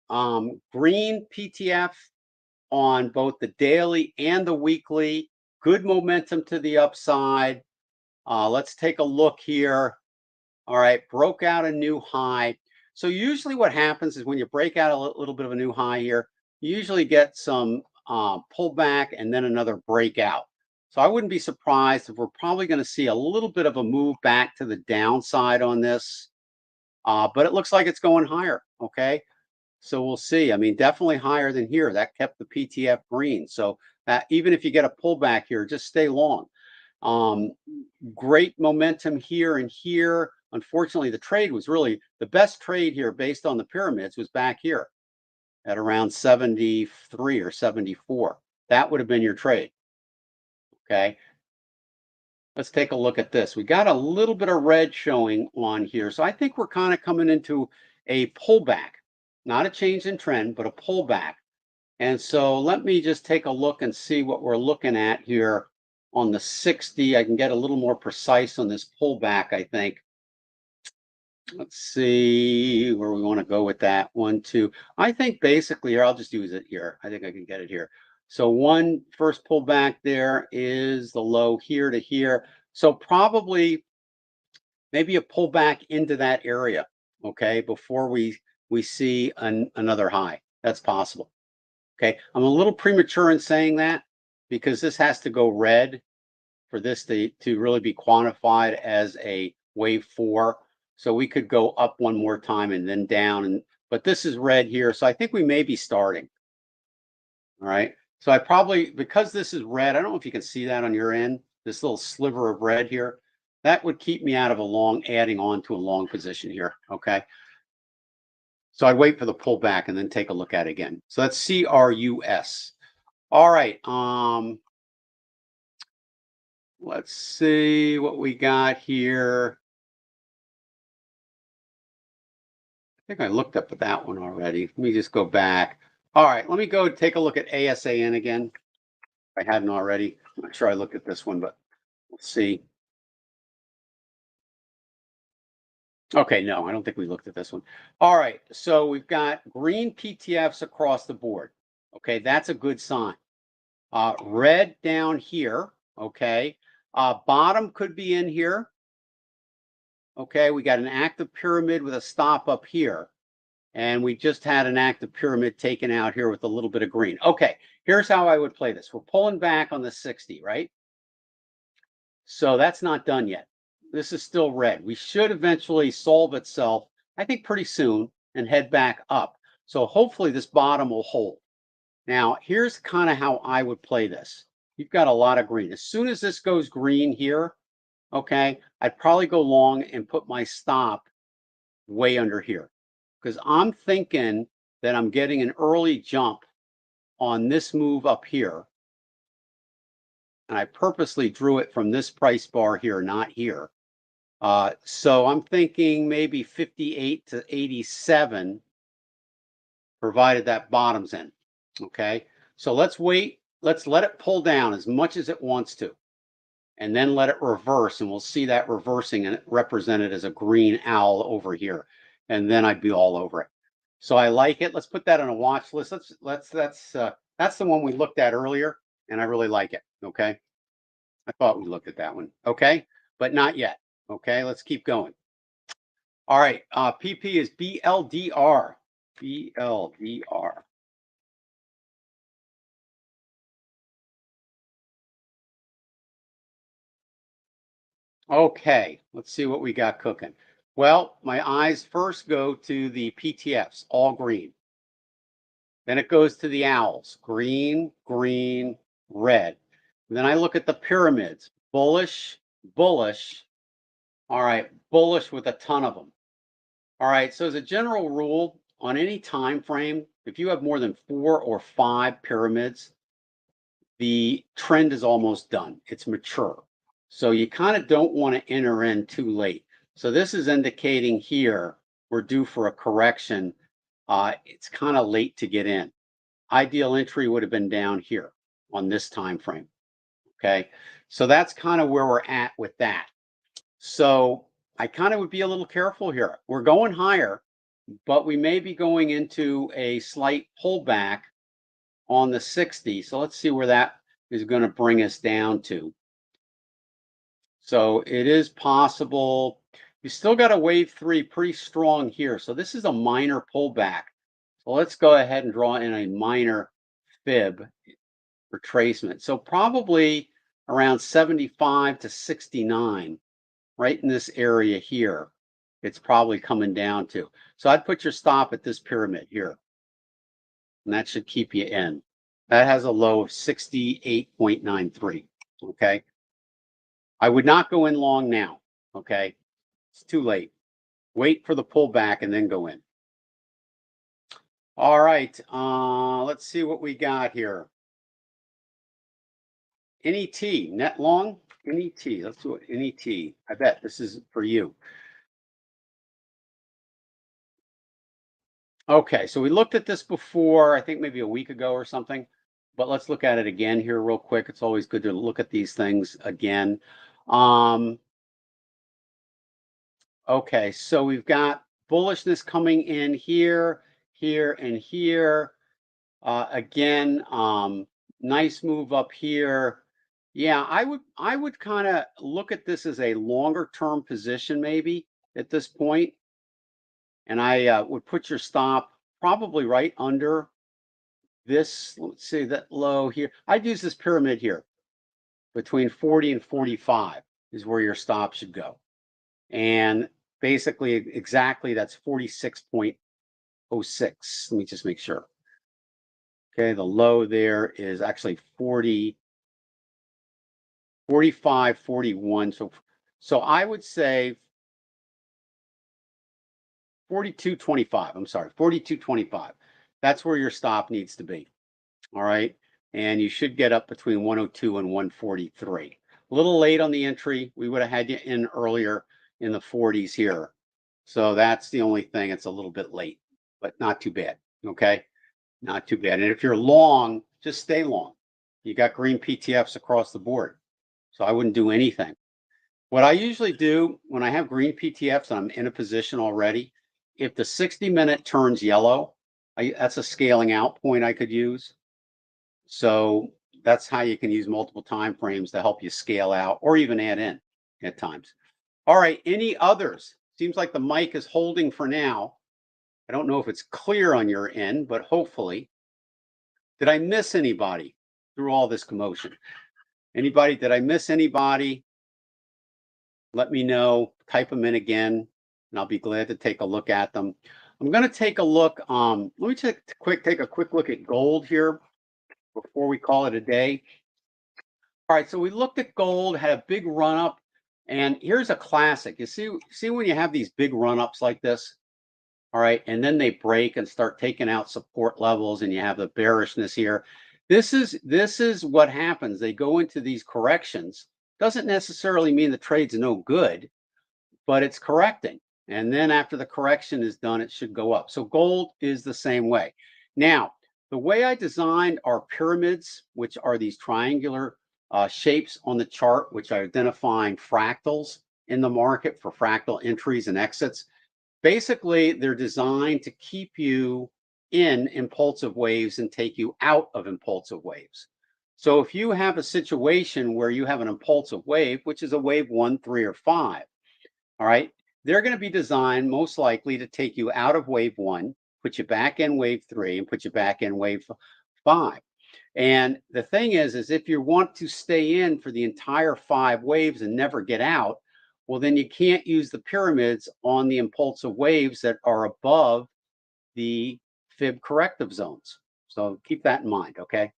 Green PTF on both the daily and the weekly. Good momentum to the upside. Let's take a look here. All right, broke out a new high. So usually what happens is when you break out a little bit of a new high here, you usually get some pullback and then another breakout. So I wouldn't be surprised if we're probably going to see a little bit of a move back to the downside on this. But it looks like it's going higher, okay? So we'll see. I mean, definitely higher than here. That kept the PTF green. So even if you get a pullback here, just stay long. Great momentum here and here. Unfortunately, the trade was really the best trade here based on the pyramids was back here at around 73 or 74. That would have been your trade. Okay. Let's take a look at this. We got a little bit of red showing on here. So I think we're kind of coming into a pullback, not a change in trend, but a pullback. And so let me just take a look and see what we're looking at here on the 60. I can get a little more precise on this pullback, I think. Let's see where we want to go with that. 1, 2. I think basically here, I'll just use it here. I think I can get it here. So one first pullback there is the low here to here. So probably maybe a pullback into that area, okay, before we see another high. That's possible. Okay, I'm a little premature in saying that because this has to go red for this to really be quantified as a wave 4. So we could go up one more time and then down. But this is red here. So I think we may be starting. All right. So I probably, because this is red, I don't know if you can see that on your end, this little sliver of red here, that would keep me out of a long, adding on to a long position here. Okay. So I'd wait for the pullback and then take a look at it again. So that's CRUS. All right. Let's see what we got here. I think I looked up at that one already. Let me just go back. All right, let me go take a look at ASAN again. If I hadn't already. I'm not sure I looked at this one, but let's see. Okay, no, I don't think we looked at this one. All right, so we've got green PTFs across the board. Okay, that's a good sign. Red down here. Okay, bottom could be in here. Okay, we got an active pyramid with a stop up here. And we just had an active pyramid taken out here with a little bit of green. Okay, here's how I would play this. We're pulling back on the 60, right? So that's not done yet. This is still red. We should eventually solve itself, I think pretty soon, and head back up. So hopefully this bottom will hold. Now, here's kind of how I would play this. you've got a lot of green. As soon as this goes green here, okay, I'd probably go long and put my stop way under here, because I'm thinking that I'm getting an early jump on this move up here. And I purposely drew it from this price bar here, not here. So I'm thinking maybe 58 to 87, provided that bottoms in. Okay, so let's wait. Let's let it pull down as much as it wants to, and then let it reverse, and we'll see that reversing and represented as a green owl over here, and then I'd be all over it. So I like it. Let's put that on a watch list. That's the one we looked at earlier, and I really like it. Okay, I thought we looked at that one. Okay, but not yet. Okay, let's keep going. All right, PP is BLDR. BLDR. Okay, let's see what we got cooking. Well, my eyes first go to the PTFs, all green. Then it goes to the owls, green, green, red. And then I look at the pyramids, bullish, bullish. All right, bullish with a ton of them. All right, so as a general rule, on any time frame, if you have more than 4 or 5 pyramids, the trend is almost done. It's mature. So you kind of don't want to enter in too late. So this is indicating here we're due for a correction. It's kind of late to get in. Ideal entry would have been down here on this time frame. Okay, so that's kind of where we're at with that. So I kind of would be a little careful here. We're going higher, but we may be going into a slight pullback on the 60. So let's see where that is going to bring us down to. So it is possible. You still got a wave 3 pretty strong here. So this is a minor pullback. So let's go ahead and draw in a minor fib retracement. So probably around 75 to 69, right in this area here, it's probably coming down to. So I'd put your stop at this pyramid here, and that should keep you in. That has a low of 68.93. Okay, I would not go in long now. Okay, it's too late. Wait for the pullback and then go in. All right, let's see what we got here. NET, net long, NET. Let's do it. NET. I bet this is for you. Okay, so we looked at this before, I think maybe a week ago or something, but let's look at it again here real quick. It's always good to look at these things again. Okay, so we've got bullishness coming in here, here, and here. Again, nice move up here. Yeah, I would kind of look at this as a longer term position maybe at this point. And I would put your stop probably right under this. Let's see, that low here. I'd use this pyramid here between 40 and 45 is where your stop should go. And basically, exactly, that's 46.06. Let me just make sure. Okay, the low there is actually 40, 45, 41. So I would say 42.25. I'm sorry, 42.25. That's where your stop needs to be. All right. And you should get up between 102 and 143. A little late on the entry. We would have had you in earlier in the 40s here. So that's the only thing. It's a little bit late, but not too bad. Okay. Not too bad. And if you're long, just stay long. You got green PTFs across the board. So I wouldn't do anything. What I usually do when I have green PTFs and I'm in a position already, if the 60-minute turns yellow, that's a scaling out point I could use. So that's how you can use multiple time frames to help you scale out or even add in at times. All right, any others? Seems like the mic is holding for now. I don't know if it's clear on your end, but hopefully. Did I miss anybody through all this commotion? Anybody? Did I miss anybody? Let me know. Type them in again, and I'll be glad to take a look at them. I'm going to take a look. Let me take a quick look at gold here before we call it a day. All right, so we looked at gold, had a big run up, and here's a classic. You see when you have these big run ups like this, all right, and then they break and start taking out support levels, and you have the bearishness here. This is what happens. They go into these corrections. Doesn't necessarily mean the trade's no good, but it's correcting. And then after the correction is done, it should go up. So gold is the same way. Now, the way I designed our pyramids, which are these triangular shapes on the chart, which are identifying fractals in the market for fractal entries and exits. Basically, they're designed to keep you in impulsive waves and take you out of impulsive waves. So if you have a situation where you have an impulsive wave, which is a wave 1, 3, or 5, all right, they're going to be designed most likely to take you out of wave 1, put you back in wave 3, and put you back in wave 5. And the thing is if you want to stay in for the entire 5 waves and never get out, well, then you can't use the pyramids on the impulsive waves that are above the fib corrective zones. So keep that in mind, okay?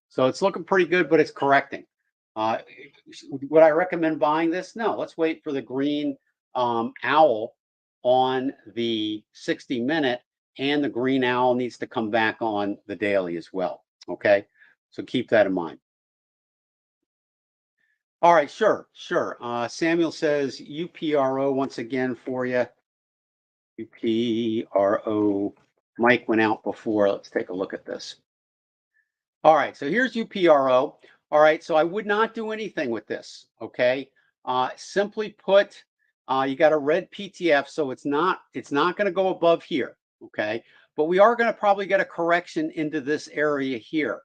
So it's looking pretty good, but it's correcting. Would I recommend buying this? No, let's wait for the green owl on the 60-minute, and the green owl needs to come back on the daily as well. Okay, so keep that in mind. All right, sure. Samuel says UPRO once again for you. UPRO. Mike went out before. Let's take a look at this. All right, so here's UPRO. All right, so I would not do anything with this. Okay, simply put, you got a red PTF, so it's not going to go above here. Okay, but we are going to probably get a correction into this area here.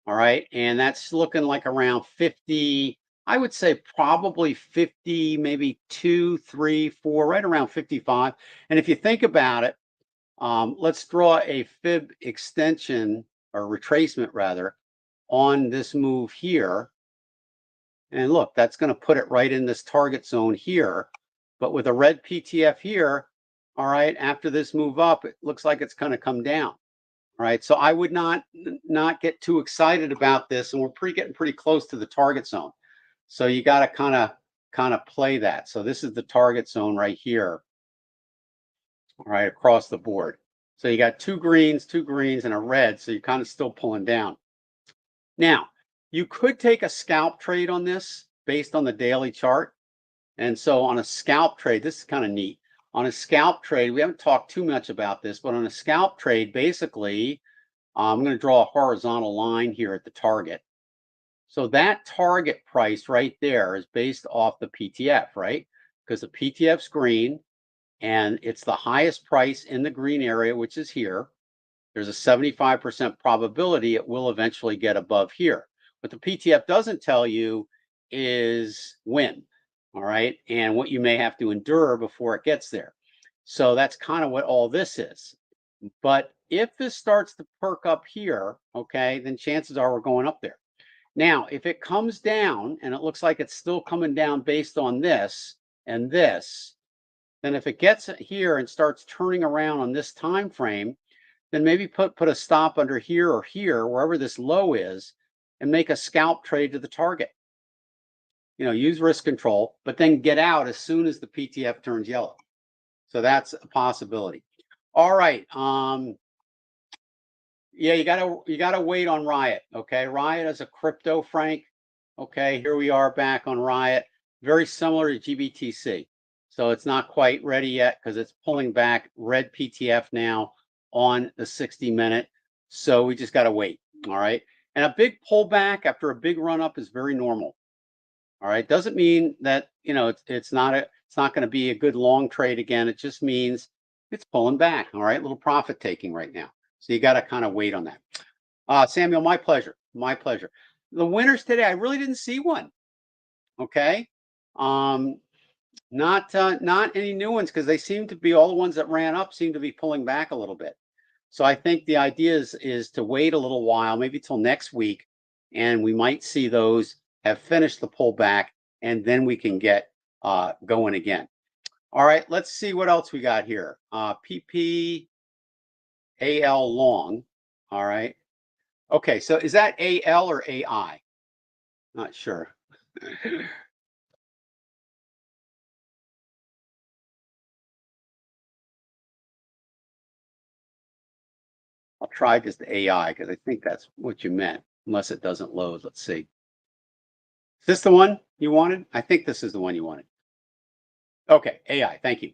All right, and that's looking like around 50. I would say probably 50, maybe 2, 3, 4, right around 55. And if you think about it, let's draw a fib extension or retracement rather on this move here. And look, that's going to put it right in this target zone here. But with a red PTF here, all right, after this move up, it looks like it's going to come down. All right, so I would not get too excited about this, and we're getting pretty close to the target zone. So you got to kind of play that. So this is the target zone right here. All right, across the board. So you got two greens, and a red, so you're kind of still pulling down. Now, you could take a scalp trade on this based on the daily chart. And so on a scalp trade, this is kind of neat. On a scalp trade, we haven't talked too much about this, but on a scalp trade, basically, I'm going to draw a horizontal line here at the target. So that target price right there is based off the PTF, right? Because the PTF's green, and it's the highest price in the green area, which is here. There's a 75% probability it will eventually get above here. What the PTF doesn't tell you is when. All right, and what you may have to endure before it gets there. So that's kind of what all this is. But if this starts to perk up here, okay, then chances are we're going up there. Now, if it comes down, and it looks like it's still coming down based on this and this, then if it gets here and starts turning around on this time frame, then maybe put a stop under here or here, wherever this low is, and make a scalp trade to the target. You know, use risk control, but then get out as soon as the PTF turns yellow. So that's a possibility. All right. Yeah, you gotta wait on RIOT. Okay, RIOT is a crypto, Frank. Okay, here we are back on RIOT. Very similar to GBTC. So it's not quite ready yet because it's pulling back red PTF now on the 60-minute. So we just gotta wait. All right. And a big pullback after a big run up is very normal. All right, doesn't mean that, you know, it's not going to be a good long trade again. It just means it's pulling back. All right, a little profit taking right now. So you got to kind of wait on that. Samuel, my pleasure. The winners today, I really didn't see one. Okay, not any new ones because they seem to be all the ones that ran up seem to be pulling back a little bit. So I think the idea is to wait a little while, maybe till next week, and we might see those have finished the pullback, and then we can get going again. All right, let's see what else we got here. PPAL long. All right. Okay, so is that AL or AI? Not sure. I'll try just AI because I think that's what you meant, unless it doesn't load. Let's see. Is this the one you wanted? I think this is the one you wanted. Okay, AI. Thank you.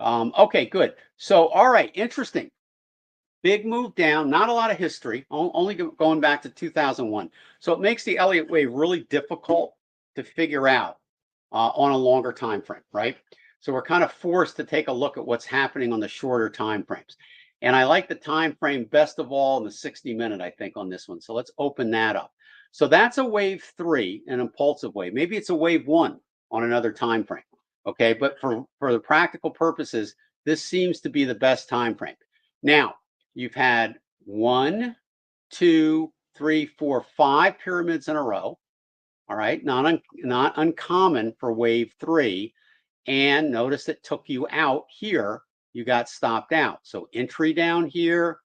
Okay, good. So, all right, interesting. Big move down, not a lot of history, only going back to 2001. So it makes the Elliott wave really difficult to figure out on a longer time frame, right? So we're kind of forced to take a look at what's happening on the shorter time frames. And I like the time frame best of all in the 60-minute, I think, on this one. So let's open that up. So that's a wave 3, an impulsive wave. Maybe it's a wave 1 on another time frame. Okay, but for the practical purposes, this seems to be the best time frame. Now, you've had 1, 2, 3, 4, 5 pyramids in a row. All right, not uncommon for wave 3. And notice it took you out here. You got stopped out. So entry down here,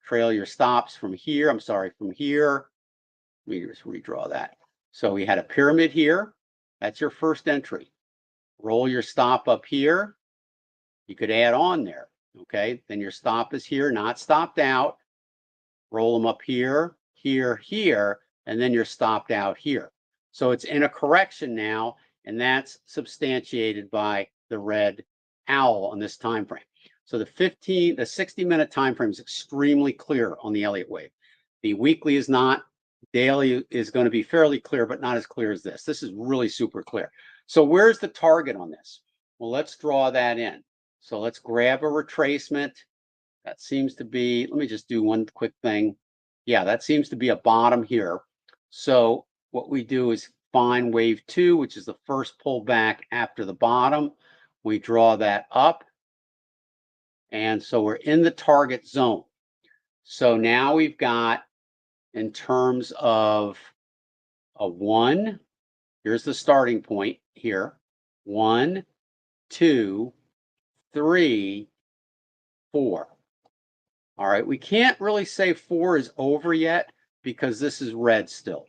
trail your stops from here. I'm sorry, from here. Let me just redraw that. So we had a pyramid here. That's your first entry. Roll your stop up here. You could add on there. Okay, then your stop is here, not stopped out. Roll them up here, here, here, and then you're stopped out here. So it's in a correction now, and that's substantiated by the red owl on this time frame. So the 60-minute time frame is extremely clear on the Elliott wave. The weekly is not. Daily is going to be fairly clear, but not as clear as this. This is really super clear. So where's the target on this? Well, let's draw that in. So let's grab a retracement. That seems to be, let me just do one quick thing. Yeah, that seems to be a bottom here. So what we do is find wave 2, which is the first pullback after the bottom. We draw that up. And so we're in the target zone. So now we've got, in terms of a 1, here's the starting point here. 1, 2, 3, 4. All right, we can't really say 4 is over yet because this is red still.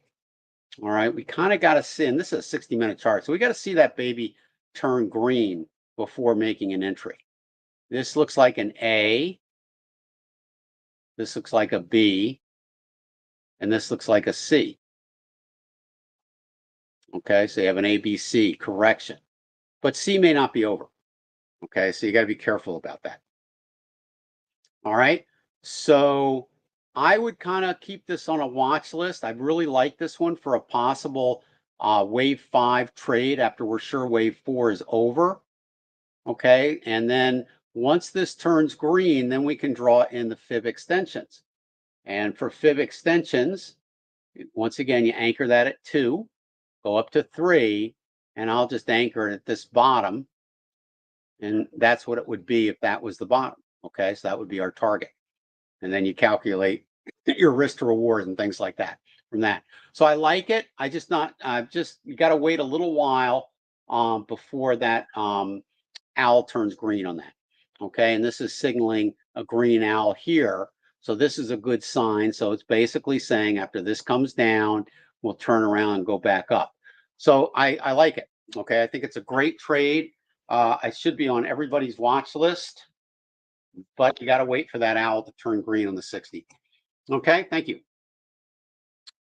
All right, we kind of got to see, and this is a 60-minute chart, so we got to see that baby turn green before making an entry. This looks like an A. This looks like a B. And this looks like a C. Okay, so you have an A, B, C correction. But C may not be over. Okay, so you got to be careful about that. All right, so I would kind of keep this on a watch list. I really like this one for a possible wave 5 trade after we're sure wave 4 is over. Okay, and then once this turns green, then we can draw in the fib extensions. And for fib extensions, once again, you anchor that at 2, go up to 3, and I'll just anchor it at this bottom. And that's what it would be if that was the bottom. Okay, so that would be our target. And then you calculate your risk to reward and things like that from that. So I like it. You got to wait a little while before that owl turns green on that. Okay, and this is signaling a green owl here. So this is a good sign. So it's basically saying after this comes down, we'll turn around and go back up. So I like it. Okay, I think it's a great trade. I should be on everybody's watch list, but you got to wait for that owl to turn green on the 60. Okay, thank you.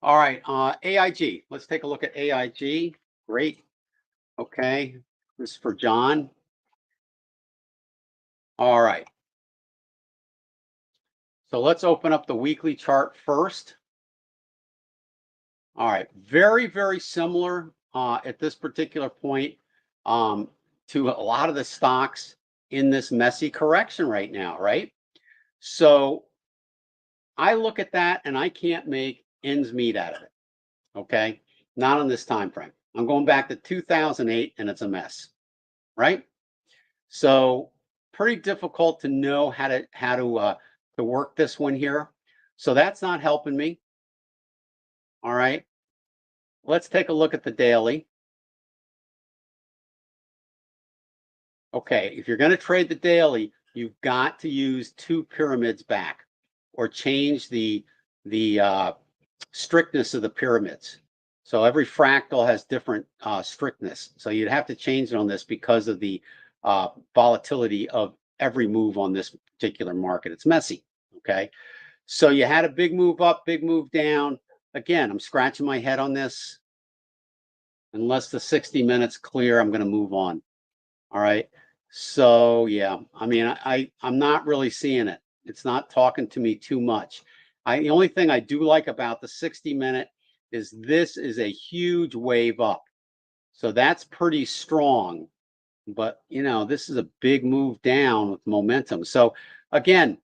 All right, AIG. Let's take a look at AIG. Great. Okay, this is for John. All right. So let's open up the weekly chart first. All right, very, very similar at this particular point to a lot of the stocks in this messy correction right now, right? So I look at that and I can't make ends meet out of it. Okay, not on this time frame. I'm going back to 2008 and it's a mess, right? So pretty difficult to know how to work this one here. So that's not helping me. All right, let's take a look at the daily. Okay, if you're going to trade the daily, you've got to use 2 pyramids back or change the strictness of the pyramids. So every fractal has different strictness. So you'd have to change it on this because of the volatility of every move on this particular market. It's messy, okay? So you had a big move up, big move down. Again, I'm scratching my head on this. Unless the 60 minutes clear, I'm going to move on. All right. So yeah, I mean, I'm not really seeing it. It's not talking to me too much. The only thing I do like about the 60-minute is this is a huge wave up. So that's pretty strong. But you know, this is a big move down with momentum. So again,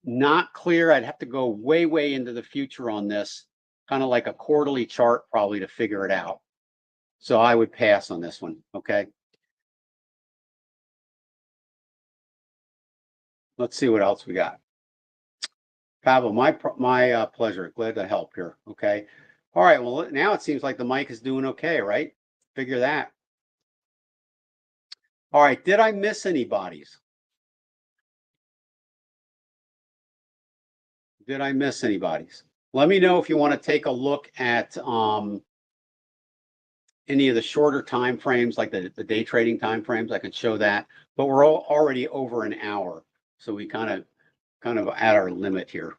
not clear. I'd have to go way, way into the future on this, kind of like a quarterly chart probably to figure it out. So I would pass on this one. Okay. Let's see what else we got. Pavel, my pleasure. Glad to help here. Okay. All right. Well, now it seems like the mic is doing okay, right? Figure that. All right. Did I miss anybody's? Did I miss anybody's? Let me know if you want to take a look at any of the shorter time frames, like the day trading time frames. I can show that, but we're already over an hour, so we kind of at our limit here.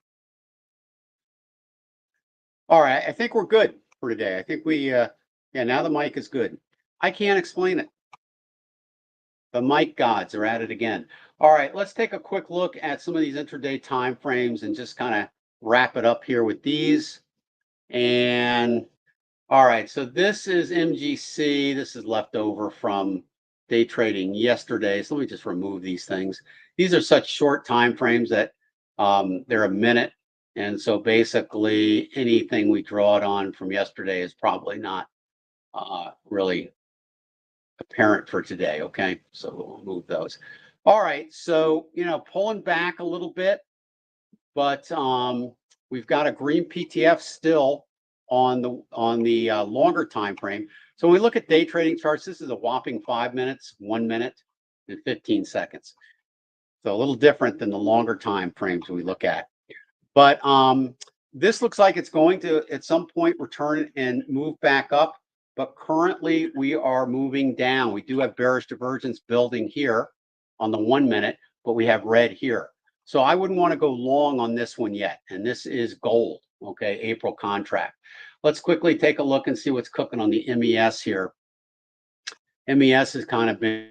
All right, I think we're good for today. I think we, yeah, now the mic is good. I can't explain it. The mic gods are at it again. All right, let's take a quick look at some of these intraday time frames and just kind of wrap it up here with these. And all right, so this is MGC. This is left over from day trading yesterday. So let me just remove these things. These are such short time frames that they're a minute. And so basically anything we draw it on from yesterday is probably not really apparent for today. Okay, so we'll move those. All right, so you know, pulling back a little bit, but we've got a green PTF still on the longer time frame. So when we look at day trading charts, this is a whopping 5 minutes, 1 minute, and 15 seconds. So a little different than the longer time frames we look at. But this looks like it's going to at some point return and move back up. But currently we are moving down. We do have bearish divergence building here on the 1 minute, but we have red here. So I wouldn't want to go long on this one yet. And this is gold, okay, April contract. Let's quickly take a look and see what's cooking on the MES here. MES has kind of been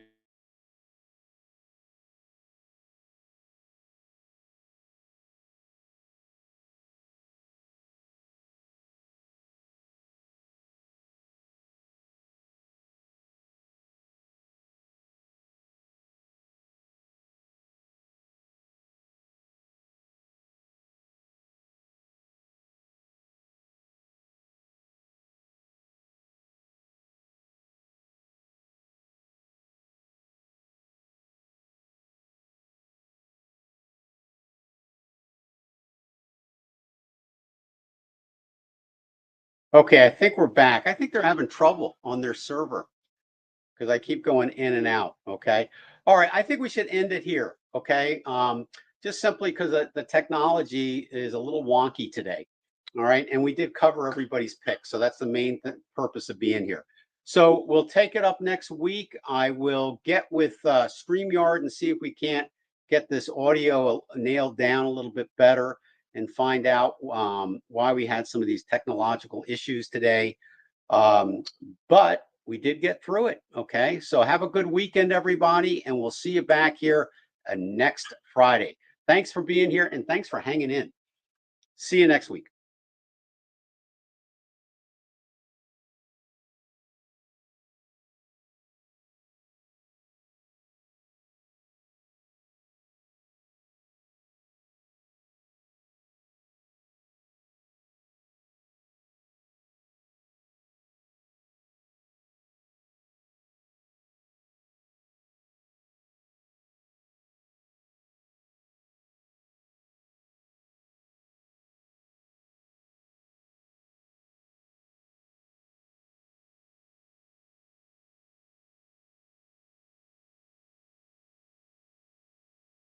okay, I think we're back. I think they're having trouble on their server because I keep going in and out. Okay. All right. I think we should end it here. Okay. Just simply because the technology is a little wonky today. All right. And we did cover everybody's picks. So that's the main purpose of being here. So we'll take it up next week. I will get with StreamYard and see if we can't get this audio nailed down a little bit better and find out why we had some of these technological issues today. But we did get through it. Okay. So have a good weekend, everybody. And we'll see you back here next Friday. Thanks for being here and thanks for hanging in. See you next week.